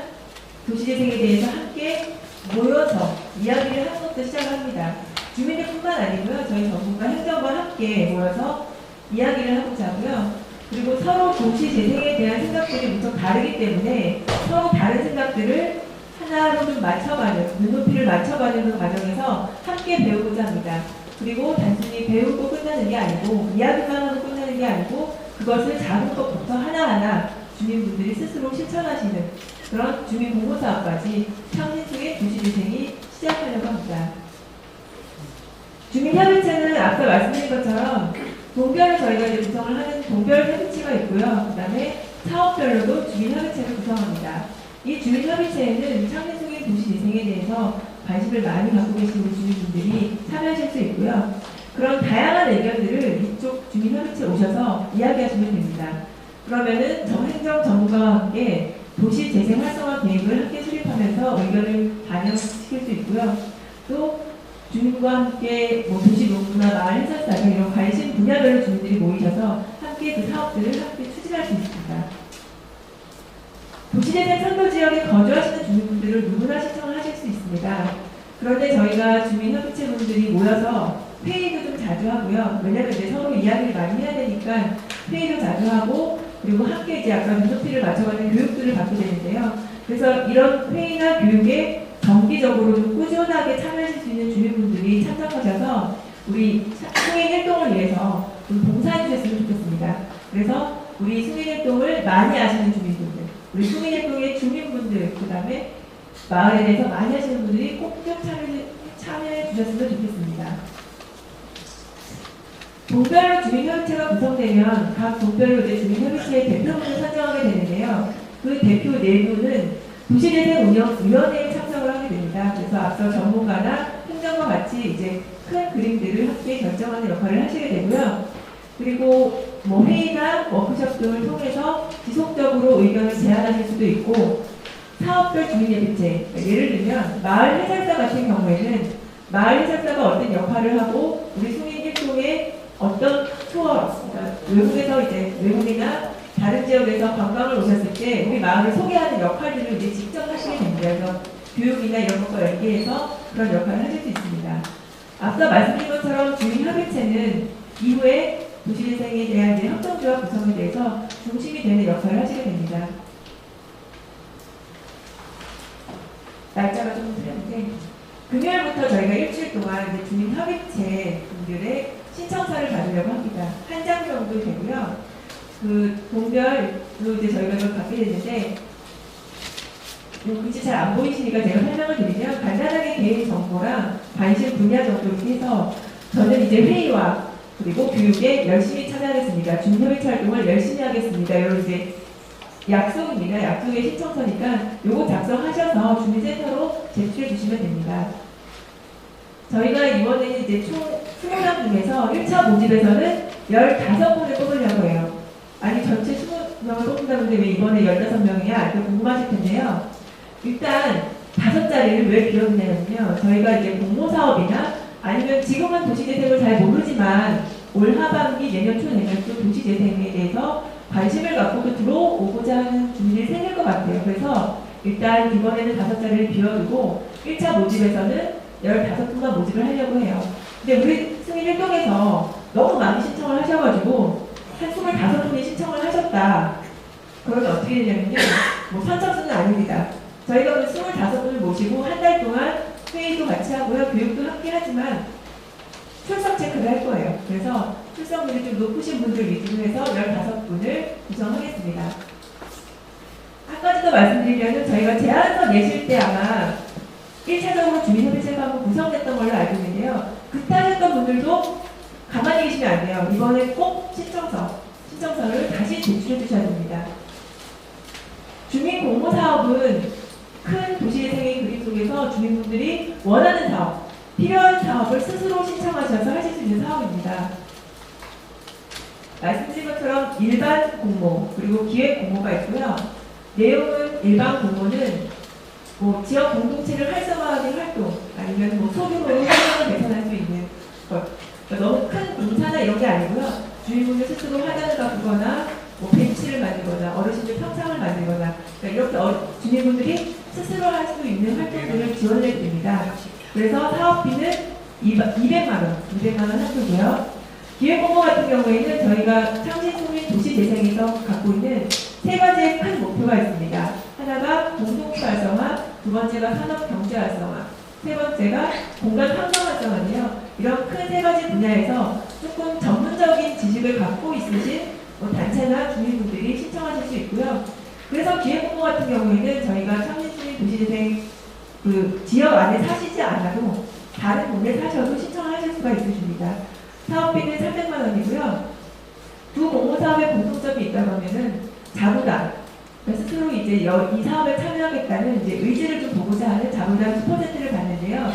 Speaker 4: 도시재생에 대해서 함께 모여서 이야기를 하는 것부터 시작을 합니다. 주민들뿐만 아니고요. 저희 정부가 행정과 함께 모여서 이야기를 하고자 하고요. 그리고 서로 도시재생에 대한 생각들이 무척 다르기 때문에 서로 다른 생각들을 하나로 좀 맞춰가는, 눈높이를 맞춰가는 과정에서 함께 배우고자 합니다. 그리고 단순히 배우고 끝나는 게 아니고, 이야기만 하고 끝나는 게 아니고, 그것을 작은 것부터 하나하나 주민분들이 스스로 실천하시는 그런 주민 공모 사업까지 창신성의 도시재생이 시작하려고 합니다. 주민협의체는 앞서 말씀드린 것처럼 동별로 저희가 이제 구성을 하는 동별 협의체가 있고요. 그 다음에 사업별로도 주민협의체를 구성합니다. 이 주민협의체에는 창신성의 도시재생에 대해서 관심을 많이 갖고 계시는 주민분들이 참여하실 수 있고요. 그런 다양한 의견들을 이쪽 주민협의체 오셔서 이야기하시면 됩니다. 그러면은 정행정 전문가와 함께 도시재생 활성화 계획을 함께 수립하면서 의견을 반영시킬 수 있고요. 또 주민과 함께 도시농구나 마을 해설사나 이런 관심 분야별로 주민들이 모이셔서 함께 그 사업들을 함께 추진할 수 있습니다. 도시재생 선도 지역에 거주하시는 주민분들을 누구나 신청을 하실 수 있습니다. 그런데 저희가 주민협의체분들이 모여서 회의도 좀 자주 하고요. 왜냐면 이제 서로 이야기를 많이 해야 되니까 회의도 자주 하고, 그리고 함께 이제 약간 눈높이를 맞춰가는 교육들을 받게 되는데요. 그래서 이런 회의나 교육에 정기적으로 좀 꾸준하게 참여하실 수 있는 주민분들이 참석하셔서 우리 승인일동을 위해서 좀 봉사해 주셨으면 좋겠습니다. 그래서 우리 승인일동을 많이 아시는 주민분들, 우리 승인일동의 주민분들, 그 다음에 마을에 대해서 많이 하시는 분들이 꼭 좀 참여해 주셨으면 좋겠습니다. 동별로 주민협의체가 구성되면 각 동별로 이제 주민협의체의 대표분을 선정하게 되는데요. 그 대표 4분은 도시재생운영위원회에 참석을 하게 됩니다. 그래서 앞서 전문가나 행정과 같이 이제 큰 그림들을 함께 결정하는 역할을 하시게 되고요. 그리고 회의나 워크숍 등을 통해서 지속적으로 의견을 제안하실 수도 있고, 사업별 주민협의체, 예를 들면 마을 해설사 같은 경우에는 마을 해설사가 어떤 역할을 하고 우리 승인 일동에 어떤 투어, 그러니까 외국에서 이제 외국이나 다른 지역에서 관광을 오셨을 때 우리 마을을 소개하는 역할들을 이제 직접 하시게 됩니다. 그래서 교육이나 이런 것과 연계해서 그런 역할을 하실 수 있습니다. 앞서 말씀드린 것처럼 주민협의체는 이후에 도시재생에 대한 이제 협동조합 구성에 대해서 중심이 되는 역할을 하시게 됩니다. 날짜가 좀 틀렸는데, 금요일부터 저희가 일주일 동안 이제 주민협의체 분들의 신청서를 받으려고 합니다. 한 장 정도 되고요. 그 동별로 이제 저희가 이걸 받게 됐는데, 글씨 잘 안 보이시니까 제가 설명을 드리면 간단하게 개인 정보랑 관심 분야 정도 이렇게 해서 저는 이제 회의와 그리고 교육에 열심히 참여하겠습니다. 주민협의체 활동을 열심히 하겠습니다. 이런 이제 약속입니다. 약속의 신청서니까 요거 작성하셔서 주민센터로 제출해 주시면 됩니다. 저희가 이번에는 이제 총 20명 중에서 1차 모집에서는 15분을 뽑으려고 해요. 아니 전체 20명을 뽑는다는데 왜 이번에 15명이야? 이렇게 궁금하실 텐데요. 일단 5자리를 왜 비웠냐면요. 저희가 이제 공모사업이나 아니면 지금은 도시재생을 잘 모르지만 올 하반기 내년 초 내년 또 도시재생에 대해서 관심을 갖고 또 들어오고자 하는 주민들이 생길 것 같아요. 그래서 일단 이번에는 5자리를 비워두고 1차 모집에서는 15분만 모집을 하려고 해요. 근데 우리 승인일동에서 너무 많이 신청을 하셔가지고 한 25분이 신청을 하셨다. 그러면 어떻게 되냐면요. 선착순은 아닙니다. 저희가 25분을 모시고 한 달 동안 회의도 같이 하고요. 교육도 함께 하지만 출석 체크를 할 거예요. 그래서 출석률이 좀 높으신 분들 위주로 해서 15분을 구성하겠습니다. 한 가지 더 말씀드리면 저희가 제안서 내실 때 아마 1차적으로 주민협의체가 한번 구성됐던 걸로 알고 있는데요. 그때 하셨던 분들도 가만히 계시면 안 돼요. 이번에 꼭 신청서를 다시 제출해 주셔야 됩니다. 주민 공모 사업은 큰 도시재생의 그림 속에서 주민분들이 원하는 사업, 필요한 사업을 스스로 신청하셔서 하실 수 있는 사업입니다. 말씀드린 것처럼 일반 공모 그리고 기획 공모가 있고요. 내용은 일반 공모는 뭐 지역 공동체를 활성화하는 활동 아니면 뭐 소규모로 활동을 개선할 수 있는 것. 그러니까 너무 큰 공사나 이런 게 아니고요. 주민분들 스스로 화단을 바꾸거나 뭐 벤치를 만들거나 어르신들 평상을 만들거나 그러니까 이렇게 주민분들이 스스로 할 수 있는 활동들을 지원해 드립니다. 그래서 사업비는 200만 원 한도고요. 기획공모 같은 경우에는 저희가 창신국민도시재생에서 갖고 있는 세 가지의 큰 목표가 있습니다. 하나가 공동체 활성화, 두 번째가 산업경제 활성화, 세 번째가 공간 환경 활성화인데요. 이런 큰 세 가지 분야에서 조금 전문적인 지식을 갖고 있으신 뭐 단체나 주민분들이 신청하실 수 있고요. 그래서 기획공모 같은 경우에는 저희가 창신국민도시재생 그 지역 안에 사시지 않아도 다른 동네 사셔도 신청하실 수가 있으십니다. 사업비는 300만 원이고요. 두 공모사업의 공통점이 있다고 하면은 자부담. 스스로 이제 이 사업에 참여하겠다는 이제 의지를 좀 보고자 하는 자부담 10%를 받는데요.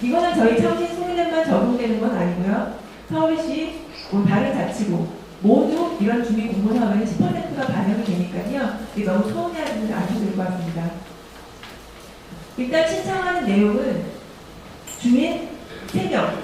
Speaker 4: 이거는 저희 창신 소리넷만 적용되는 건 아니고요. 서울시, 뭐 다른 자치구 모두 이런 주민 공모사업에는 10%가 반영이 되니까요. 이게 너무 서운해하지는 않으셔도 될 것 같습니다. 일단 신청하는 내용은 주민 3명,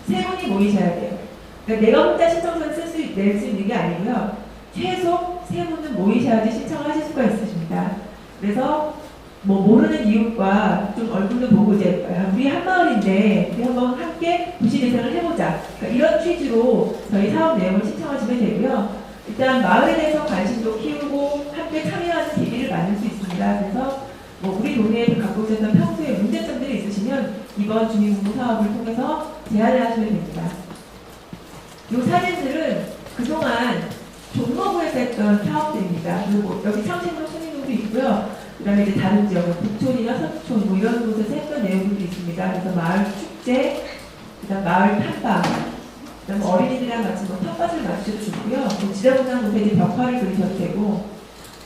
Speaker 4: 3분이 모이셔야 돼요. 그러니까 내가 혼자 신청서를 낼 수 있는 게 아니고요. 최소 3분은 모이셔야지 신청하실 수가 있으십니다. 그래서 뭐 모르는 이웃과 좀 얼굴도 보고 이제 우리 한 마을인데 우리 한번 함께 도시재생을 해보자. 그러니까 이런 취지로 저희 사업 내용을 신청하시면 되고요. 일단 마을에 대해서 관심도 키우고 함께 참여하는 계기를 만들 수 있습니다. 그래서 뭐 우리 동네에 갖고 오셨던 평소에 문제점들이 있으시면 이번 주민공모 사업을 통해서 제안을 하시면 됩니다. 이 사진들은 그동안 종로구에서 했던 사업들입니다. 그리고 여기 창신동 수민동도 있고요. 그 다음에 이제 다른 지역, 북촌이나 서촌 뭐 이런 곳에서 했던 내용들도 있습니다. 그래서 마을 축제, 그 다음 마을 탐방, 그 다음 어린이들이랑 같이 뭐 텃밭을 맞추셔도 좋고요. 뭐 지저분한 곳에 이제 벽화를 그리셔도 되고,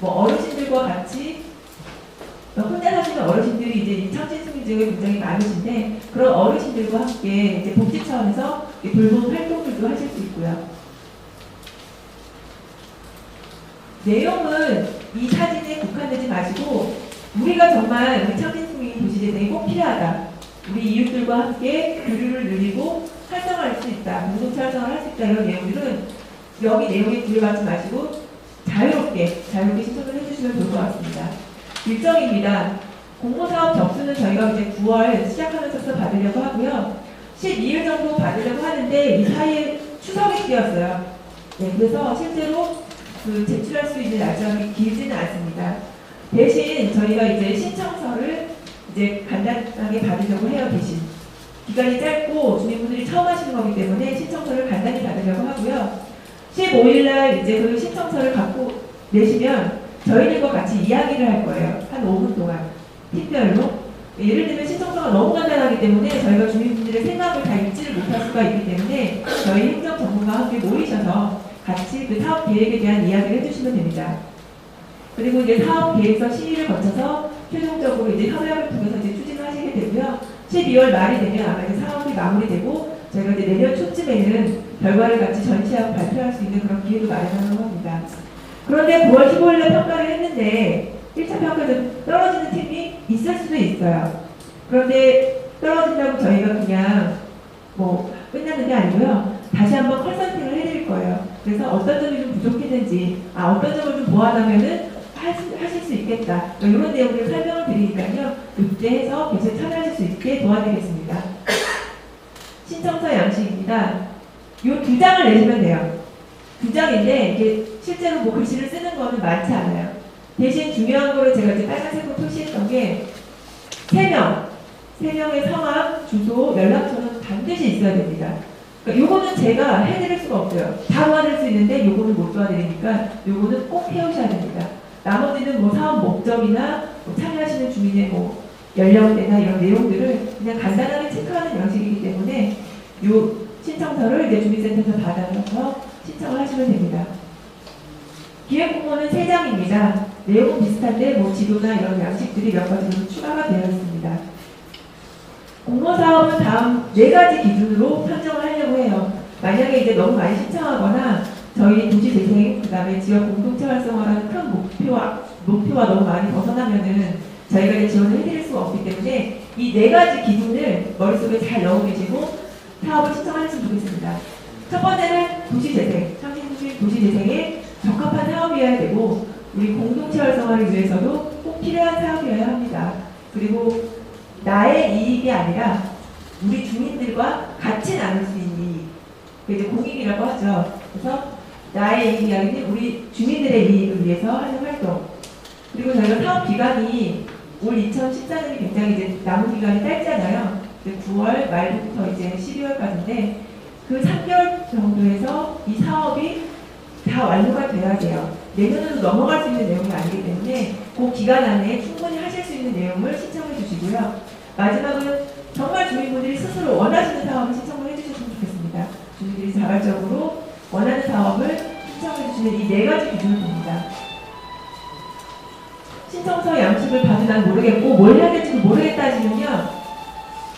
Speaker 4: 뭐 어르신들과 같이 혼자 사시는 어르신들이 이제 이 창신수민 지역에 굉장히 많으신데 그런 어르신들과 함께 이제 복지 차원에서 돌봄 활동들도 하실 수 있고요. 내용은 이 사진에 국한되지 마시고 우리가 정말 우리 창신수민 도시재생이 꼭 필요하다. 우리 이웃들과 함께 교류를 늘리고 활성화할 수 있다. 공동체 활성화를 할 수 있다. 이런 내용들은 여기 내용에 구애받지 마시고 자유롭게 신청을 해주시면 좋을 것 같습니다. 일정입니다. 공모사업 접수는 저희가 이제 9월 시작하면서 받으려고 하고요. 12일 정도 받으려고 하는데 이 사이에 추석이 끼었어요. 네, 그래서 실제로 그 제출할 수 있는 날짜가 길지는 않습니다. 대신 저희가 이제 신청서를 이제 간단하게 받으려고 해요. 대신 기간이 짧고 주민분들이 처음 하시는 거기 때문에 신청서를 간단히 받으려고 하고요. 15일날 이제 그 신청서를 갖고 내시면 저희들과 같이 이야기를 할 거예요. 한 5분 동안 팀별로. 예를 들면 신청서가 너무 간단하기 때문에 저희가 주민분들의 생각을 다 읽지를 못할 수가 있기 때문에 저희 행정 전문가와 함께 모이셔서 같이 그 사업 계획에 대한 이야기를 해주시면 됩니다. 그리고 이제 사업 계획서 시의를 거쳐서 최종적으로 이제 협약을 통해서 이제 추진을 하시게 되고요. 12월 말이 되면 아마 이제 사업이 마무리되고 저희가 이제 내년 초쯤에는 결과를 같이 전시하고 발표할 수 있는 그런 기회도 마련하려고 합니다. 그런데 9월 15일에 평가를 했는데 1차 평가에서 떨어지는 팀이 있을 수도 있어요. 그런데 떨어진다고 저희가 그냥 뭐 끝나는 게 아니고요. 다시 한번 컨설팅을 해드릴 거예요. 그래서 어떤 점이 좀 부족했는지, 어떤 점을 좀 보완하면은 하실 수 있겠다. 이런 내용들을 설명을 드리니까요. 그때 해서 계속 참여하실 수 있게 도와드리겠습니다. 신청서 양식입니다. 이 2장을 내시면 돼요. 2장인데 이게 실제로 뭐 글씨를 쓰는 거는 많지 않아요. 대신 중요한 거를 제가 이제 빨간색으로 표시했던 게 3명의 성함, 주소, 연락처는 반드시 있어야 됩니다. 그러니까 요거는 제가 해드릴 수가 없어요. 다 도와드릴 수 있는데 요거는 못 도와드리니까 요거는 꼭 해오셔야 됩니다. 나머지는 뭐 사업 목적이나 뭐 참여하시는 주민의 뭐 연령대나 이런 내용들을 그냥 간단하게 체크하는 양식이기 때문에 요 신청서를 이제 주민센터에서 받아서 신청을 하시면 됩니다. 기획공모는 3장입니다. 내용은 비슷한데 뭐 지도나 이런 양식들이 몇 가지 추가가 되어 있습니다. 공모사업은 다음 4가지 기준으로 편정을 하려고 해요. 만약에 이제 너무 많이 신청하거나 저희 도시재생, 그 다음에 지역 공동체 활성화라는 큰 목표와 너무 많이 벗어나면은 저희가 이제 지원을 해드릴 수가 없기 때문에 이 4가지 기준을 머릿속에 잘 넣어 계시고 사업을 신청하셨으면 좋겠습니다. 첫 번째는 도시재생, 상신도시 도시재생에 적합한 사업이어야 되고 우리 공동체 활성화를 위해서도 꼭 필요한 사업이어야 합니다. 그리고 나의 이익이 아니라 우리 주민들과 같이 나눌 수 있는 이익, 이제 공익이라고 하죠. 그래서 나의 이익이 아닌 우리 주민들의 이익을 위해서 하는 활동. 그리고 저희가 사업 기간이 올 2014년이 굉장히 이제 남은 기간이 짧잖아요. 9월 말부터 이제 12월까지인데 그 3개월 정도에서 이 사업이 다 완료가 돼야 돼요. 내년으로 넘어갈 수 있는 내용이 아니기 때문에 그 기간 안에 충분히 하실 수 있는 내용을 신청해 주시고요. 마지막은 정말 주민분들이 스스로 원하시는 사업을 신청을 해주셨으면 좋겠습니다. 주민들이 자발적으로 원하는 사업을 신청해 주시는 이 4가지 기준을 봅니다. 신청서 양식을 받은 난 모르겠고 뭘 해야 될지도 모르겠다 하시면요.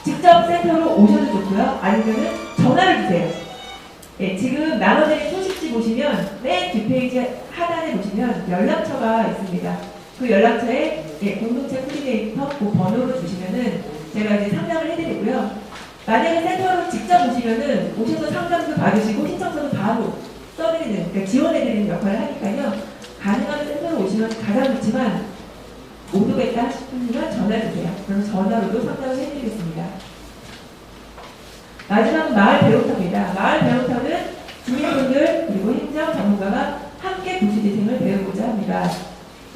Speaker 4: 직접 센터로 오셔도 좋고요. 아니면은 전화를 주세요. 예, 지금 나눠드린 소식지 보시면 맨 뒷페이지 하단에 보시면 연락처가 있습니다. 그 연락처에 공동체 코디네이터 그 번호를 주시면은 제가 이제 상담을 해드리고요. 만약에 센터로 직접 오시면은 오셔서 상담도 받으시고 신청서도 바로 써드리는, 그러니까 지원해드리는 역할을 하니까요. 가능하면 센터로 오시면 가장 좋지만 못 오겠다 싶으면 전화 주세요. 그럼 전화로도 상담을 해드리겠습니다. 마지막은 마을 배움터입니다. 마을 배움터는 주민분들 그리고 행정 전문가가 함께 도시재생을 배우고자 합니다.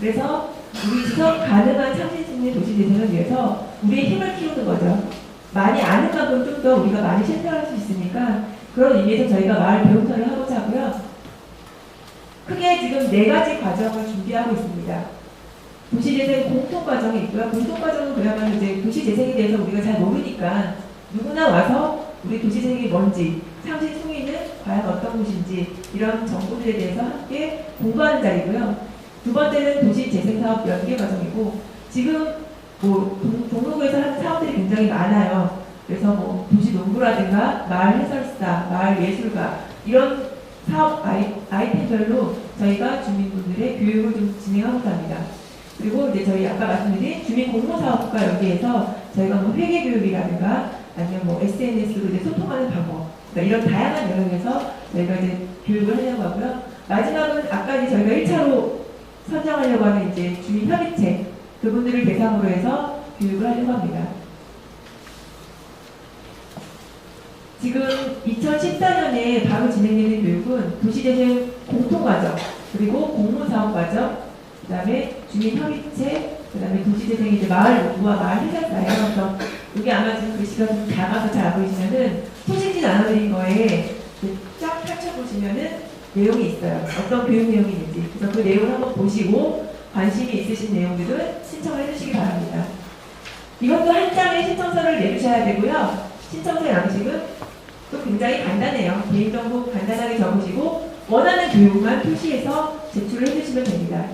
Speaker 4: 그래서 우리 지속 가능한 상신승리 도시재생을 위해서 우리의 힘을 키우는 거죠. 많이 아는 만큼 좀 더 우리가 많이 실천할 수 있으니까 그런 의미에서 저희가 마을 배움터를 하고자 하고요. 크게 지금 4가지 과정을 준비하고 있습니다. 도시재생 공통과정이 있고요. 공통과정은 그야말로 이제 도시재생에 대해서 우리가 잘 모르니까 누구나 와서 우리 도시재생이 뭔지, 상신숭이는 과연 어떤 곳인지 이런 정보들에 대해서 함께 공부하는 자리고요. 두 번째는 도시재생사업 연계 과정이고 지금 뭐 동로구에서 하는 사업들이 굉장히 많아요. 그래서 뭐 도시농구라든가 마을 해설사, 마을 예술가 이런 사업 아이템별로 저희가 주민분들의 교육을 좀 진행하고자 합니다. 그리고 이제 저희 아까 말씀드린 주민 공모 사업과 연계해서 저희가 뭐 회계 교육이라든가 아니면 뭐 SNS로 이제 소통하는 방법, 그러니까 이런 다양한 영역에서 저희가 이제 교육을 하려고 하고요. 마지막은 아까 이제 저희가 1차로 선정하려고 하는 이제 주민 협의체 그분들을 대상으로 해서 교육을 하려고 합니다. 지금 2014년에 바로 진행되는 교육은 도시재생 공통과정, 그리고 공모사업과정, 그 다음에 주민협의체, 그 다음에 도시재생 이제 마을 농구와 마을 해설사예요. 그래서 여기 아마 지금 글씨가 좀 작아서 잘 안 보이시면은 소식지 나눠드린 거에 쫙 펼쳐보시면은 내용이 있어요. 어떤 교육 내용이 있는지. 그래서 그 내용을 한번 보시고 관심이 있으신 내용들은 신청을 해주시기 바랍니다. 이것도 한 장의 신청서를 내주셔야 되고요. 신청서 양식은 또 굉장히 간단해요. 개인정보 간단하게 적으시고 원하는 교육만 표시해서 제출을 해주시면 됩니다.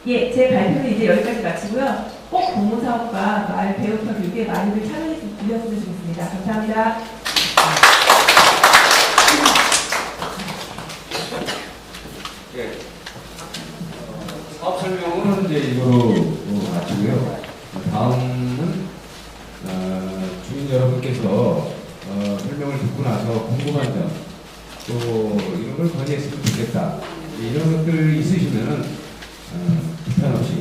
Speaker 4: 예, 제 발표는 이제 여기까지 마치고요. 꼭 공모사업과 마을 배움터 교육에 많이들 참여해 주셨으면 좋겠습니다. 감사합니다.
Speaker 2: 예. 사업 설명은 이제 이거로 마치고요. 다음은 주민 여러분께서 설명을 듣고 나서 궁금한 점, 또 이런 걸 건의했으면 좋겠다. 이런 것들 있으시면은 불편 없이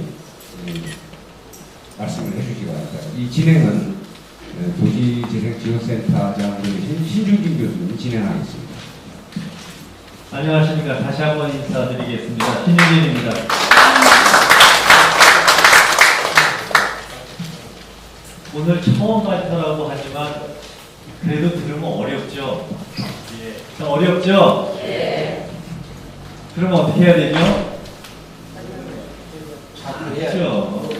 Speaker 2: 말씀을 해주시기 바랍니다. 이 진행은 도시재생지원센터장이신 신중진 교수님이 진행하겠습니다.
Speaker 3: 안녕하십니까. 다시 한번 인사드리겠습니다. 신윤진입니다. 오늘 처음 발표라고 하지만 그래도 들으면 어렵죠? 예. 어렵죠? 예. 그러면 어떻게 해야 되죠? 그렇죠.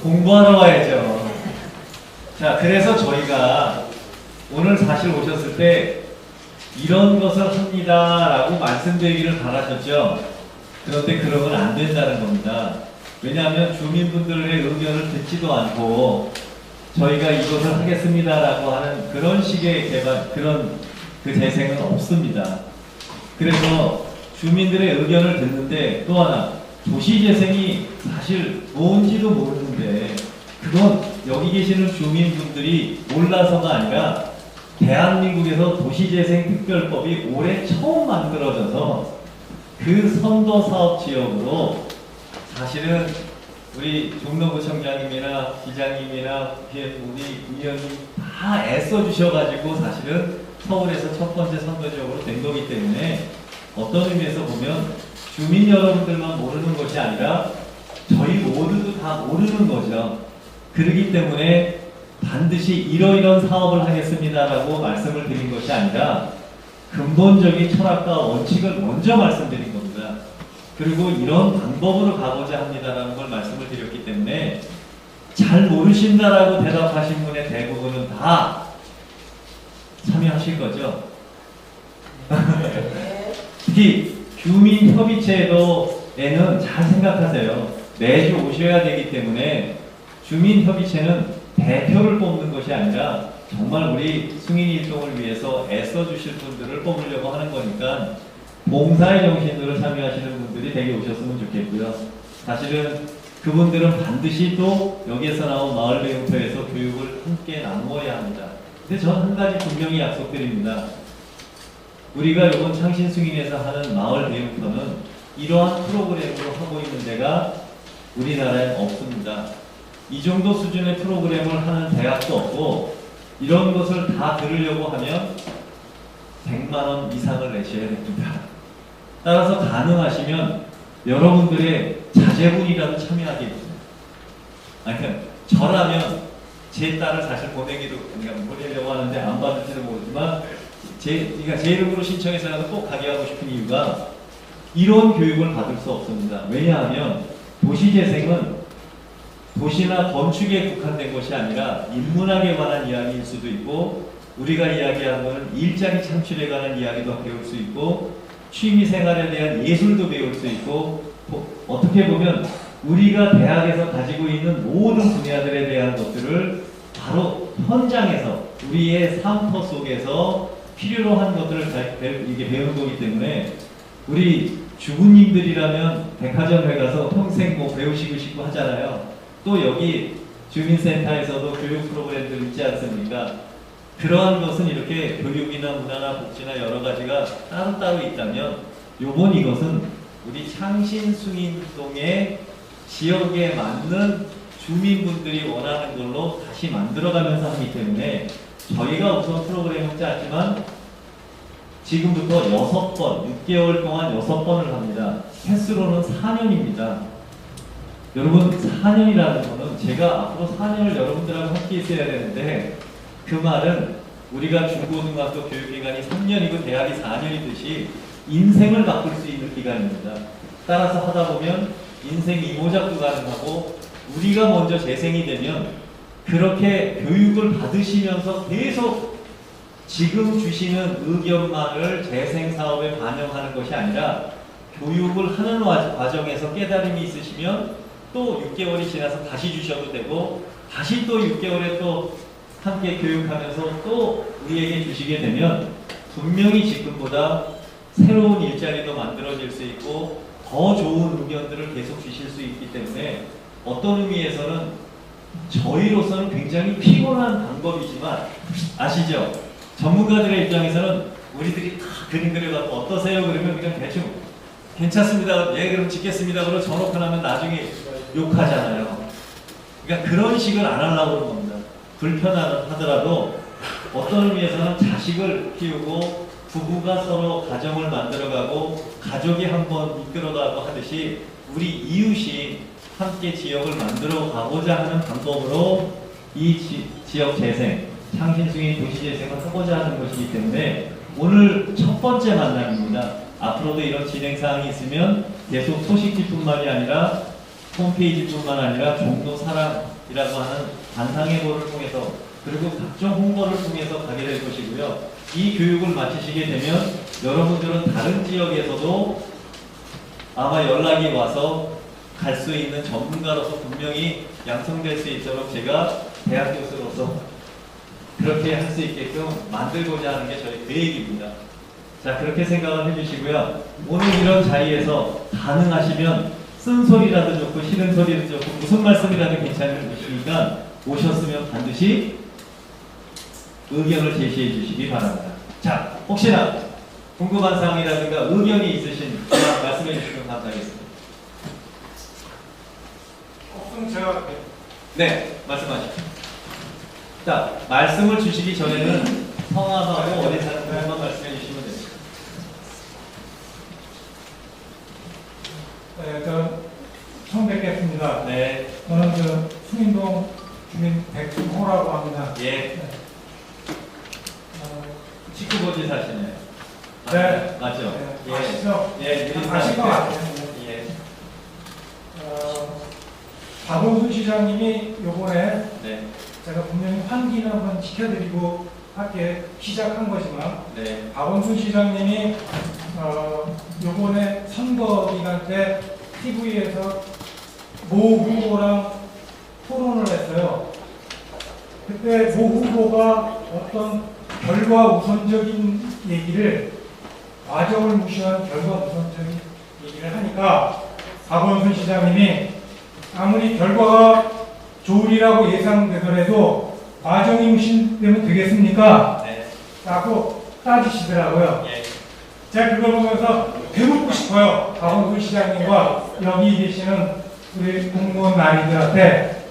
Speaker 3: 공부하러 와야죠. 자, 그래서 저희가 오늘 사실 오셨을 때 이런 것을 합니다라고 말씀드리기를 바라셨죠. 그런데 그러면 안 된다는 겁니다. 왜냐하면 주민분들의 의견을 듣지도 않고 저희가 이것을 하겠습니다라고 하는 그런 식의 개발, 그런 그 재생은 없습니다. 그래서 주민들의 의견을 듣는데 또 하나 도시재생이 사실 뭔지도 모르는데 그건 여기 계시는 주민분들이 몰라서가 아니라 대한민국에서 도시재생특별법이 올해 처음 만들어져서 그 선도사업지역으로 사실은 우리 종로구청장님이나 시장님이나 우리 의원님 다 애써주셔가지고 사실은 서울에서 첫 번째 선도지역으로 된 거기 때문에 어떤 의미에서 보면 주민 여러분들만 모르는 것이 아니라 저희 모두도 다 모르는 거죠. 그렇기 때문에 반드시 이러이러한 사업을 하겠습니다라고 말씀을 드린 것이 아니라 근본적인 철학과 원칙을 먼저 말씀드린 겁니다. 그리고 이런 방법으로 가고자 합니다라는 걸 말씀을 드렸기 때문에 잘 모르신다라고 대답하신 분의 대부분은 다 참여하실 거죠. 특히 주민협의체에는 잘 생각하세요. 매주 오셔야 되기 때문에 주민협의체는 대표를 뽑는 것이 아니라 정말 우리 승인일동을 위해서 애써주실 분들을 뽑으려고 하는 거니까 봉사의 정신으로 참여하시는 분들이 되게 오셨으면 좋겠고요. 사실은 그분들은 반드시 또 여기에서 나온 마을배움터에서 교육을 함께 나누어야 합니다. 근데 저는 한 가지 분명히 약속드립니다. 우리가 이번 창신승인에서 하는 마을배움터는 이러한 프로그램으로 하고 있는 데가 우리나라에 없습니다. 이 정도 수준의 프로그램을 하는 대학도 없고 이런 것을 다 들으려고 하면 100만 원 이상을 내셔야 됩니다. 따라서 가능하시면 여러분들의 자제분이라도 참여하겠습니다. 그러니까 저라면 제 딸을 사실 보내려고 하는데 안 받을지도 모르지만 그러니까 제 이름으로 신청해서라도 꼭 가게 하고 싶은 이유가 이런 교육을 받을 수 없습니다. 왜냐하면 도시재생은 도시나 건축에 국한된 것이 아니라 인문학에 관한 이야기일 수도 있고 우리가 이야기하는 것은 일자리 창출에 관한 이야기도 배울 수 있고 취미생활에 대한 예술도 배울 수 있고 어떻게 보면 우리가 대학에서 가지고 있는 모든 분야들에 대한 것들을 바로 현장에서 우리의 삶터 속에서 필요로 한 것들을 이게 배우는 거기 때문에 우리 주부님들이라면 백화점에 가서 평생 뭐 배우시고 싶고 하잖아요. 또 여기 주민센터에서도 교육 프로그램들 있지 않습니까? 그러한 것은 이렇게 교육이나 문화나 복지나 여러 가지가 따로따로 있다면 이것은 우리 창신승인동의 지역에 맞는 주민분들이 원하는 걸로 다시 만들어가면서 하기 때문에 저희가 우선 프로그램을 짰지만 지금부터 6번, 6개월 동안 6번을 합니다. 횟수로는 4년입니다. 여러분 4년이라는 거는 제가 앞으로 4년을 여러분들하고 함께 있어야 되는데 그 말은 우리가 중고등학교 교육기간이 3년이고 대학이 4년이듯이 인생을 바꿀 수 있는 기간입니다. 따라서 하다 보면 인생 이모작도 가능하고 우리가 먼저 재생이 되면 그렇게 교육을 받으시면서 계속 지금 주시는 의견만을 재생사업에 반영하는 것이 아니라 교육을 하는 과정에서 깨달음이 있으시면 또 6개월이 지나서 다시 주셔도 되고 다시 또 6개월에 또 함께 교육하면서 또 우리에게 주시게 되면 분명히 지금보다 새로운 일자리도 만들어질 수 있고 더 좋은 의견들을 계속 주실 수 있기 때문에 어떤 의미에서는 저희로서는 굉장히 피곤한 방법이지만 아시죠? 전문가들의 입장에서는 우리들이 다 그림 그려갖고 어떠세요? 그러면 그냥 대충 괜찮습니다. 예 그럼 짓겠습니다. 그러고 전업하고 나면 나중에 욕하잖아요. 그러니까 그런 식을 안 하려고 그러는 겁니다. 불편하더라도 어떤 의미에서는 자식을 키우고 부부가 서로 가정을 만들어가고 가족이 한번 이끌어가고 하듯이 우리 이웃이 함께 지역을 만들어 가고자 하는 방법으로 이 지역 재생, 창신승인 도시재생을 하고자 하는 것이기 때문에 오늘 첫 번째 만남입니다. 앞으로도 이런 진행사항이 있으면 계속 소식지뿐만이 아니라 홈페이지뿐만 아니라 종로사랑이라고 하는 관상회고를 통해서 그리고 각종 홍보를 통해서 가게 될 것이고요. 이 교육을 마치시게 되면 여러분들은 다른 지역에서도 아마 연락이 와서 갈 수 있는 전문가로서 분명히 양성될 수 있도록 제가 대학 교수로서 그렇게 할 수 있게끔 만들고자 하는 게 저희 계획입니다. 자, 그렇게 생각을 해주시고요. 오늘 이런 자리에서 가능하시면 쓴소리라도 좋고 싫은 소리도 좋고 무슨 말씀이라도 괜찮으시니까 오셨으면 반드시 의견을 제시해 주시기 바랍니다. 자, 혹시나 궁금한 사항이라든가 의견이 있으신 분만 말씀해 주시면 감사하겠습니다.
Speaker 5: 제가
Speaker 3: 네, 말씀하십시오. 자, 말씀을 주시기 전에는 성함하고 어디 사는 분만 말씀해 주시면 됩니다.
Speaker 5: 네, 저 처음 뵙겠습니다.
Speaker 3: 네,
Speaker 5: 저는 수인동 주민 백승호라고 합니다.
Speaker 3: 예. 19번지 사시네요.
Speaker 5: 네.
Speaker 3: 맞죠?
Speaker 5: 네, 아시죠?
Speaker 3: 예,
Speaker 5: 아실 것 같아요.
Speaker 3: 예.
Speaker 5: 박원순 시장님이 요번에
Speaker 3: 네.
Speaker 5: 제가 분명히 환기는 한번 시켜드리고 할게 시작한 거지만
Speaker 3: 네.
Speaker 5: 박원순 시장님이 요번에 선거 기간 때 TV에서 모 후보랑 토론을 했어요. 그때 모 후보가 어떤 결과 우선적인 얘기를 과정을 무시한 결과 우선적인 얘기를 하니까 박원순 시장님이 아무리 결과가 좋으리라고 예상되더라도 과정이 무시되면 되겠습니까?
Speaker 3: 네.
Speaker 5: 라고 따지시더라고요.
Speaker 3: 예.
Speaker 5: 제가 그걸 보면서 배우고 싶어요. 박원순 시장님과 여기 계시는 우리 공무원 나리들한테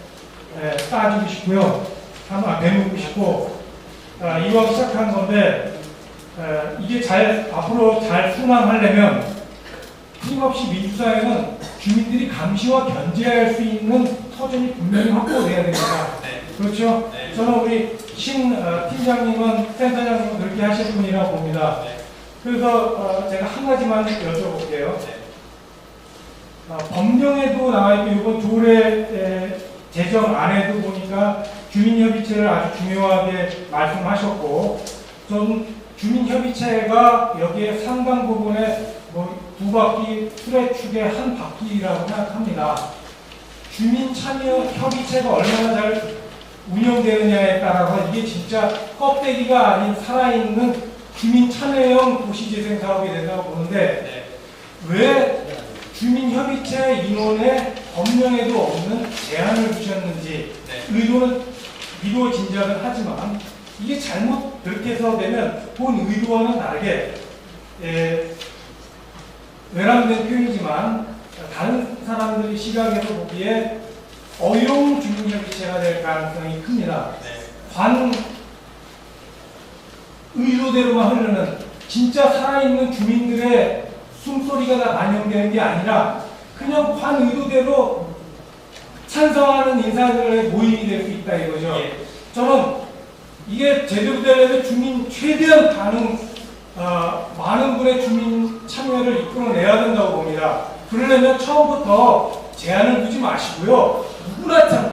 Speaker 5: 따지고 싶고요. 한번 배우고 싶고 이왕 시작한 건데 이게 앞으로 잘 순항하려면 끊임없이 민주사회는 주민들이 감시와 견제할 수 있는 터전이 분명히 확보돼야 됩니다.
Speaker 3: 네.
Speaker 5: 그렇죠?
Speaker 3: 네.
Speaker 5: 저는 우리 신 팀장님은 센터장님은 그렇게 하실 분이라고 봅니다.
Speaker 3: 네.
Speaker 5: 그래서 제가 한 가지만 여쭤볼게요.
Speaker 3: 네.
Speaker 5: 법령에도 나와있고 이번 조례 제정안에도 보니까 주민협의체를 아주 중요하게 말씀하셨고 전 주민협의체가 여기에 상당 부분에 두 바퀴 수레축의 한 바퀴라고 생각합니다. 주민 참여 협의체가 얼마나 잘 운영되느냐에 따라서 이게 진짜 껍데기가 아닌 살아있는 주민 참여형 도시재생 사업이 된다고 보는데 왜 주민협의체 인원에 법령에도 없는 제한을 두셨는지 의도는 미도진작은 하지만 이게 잘못 그렇게 해서 되면 본 의도와는 다르게 외람된 표현이지만 다른 사람들의 시각에서 보기에 어용 주민협의체가 될 가능성이 큽니다. 관 의도대로만 흐르는 진짜 살아있는 주민들의 숨소리가 다 반영되는 게 아니라 그냥 관 의도대로 찬성하는 인사들의 모임이 될 수 있다 이거죠. 저는 이게 제대로 되려면 주민 최대한 많은 분의 주민 참여를 이끌어내야 된다고 봅니다. 그러려면 처음부터 제한을 두지 마시고요. 누구나 참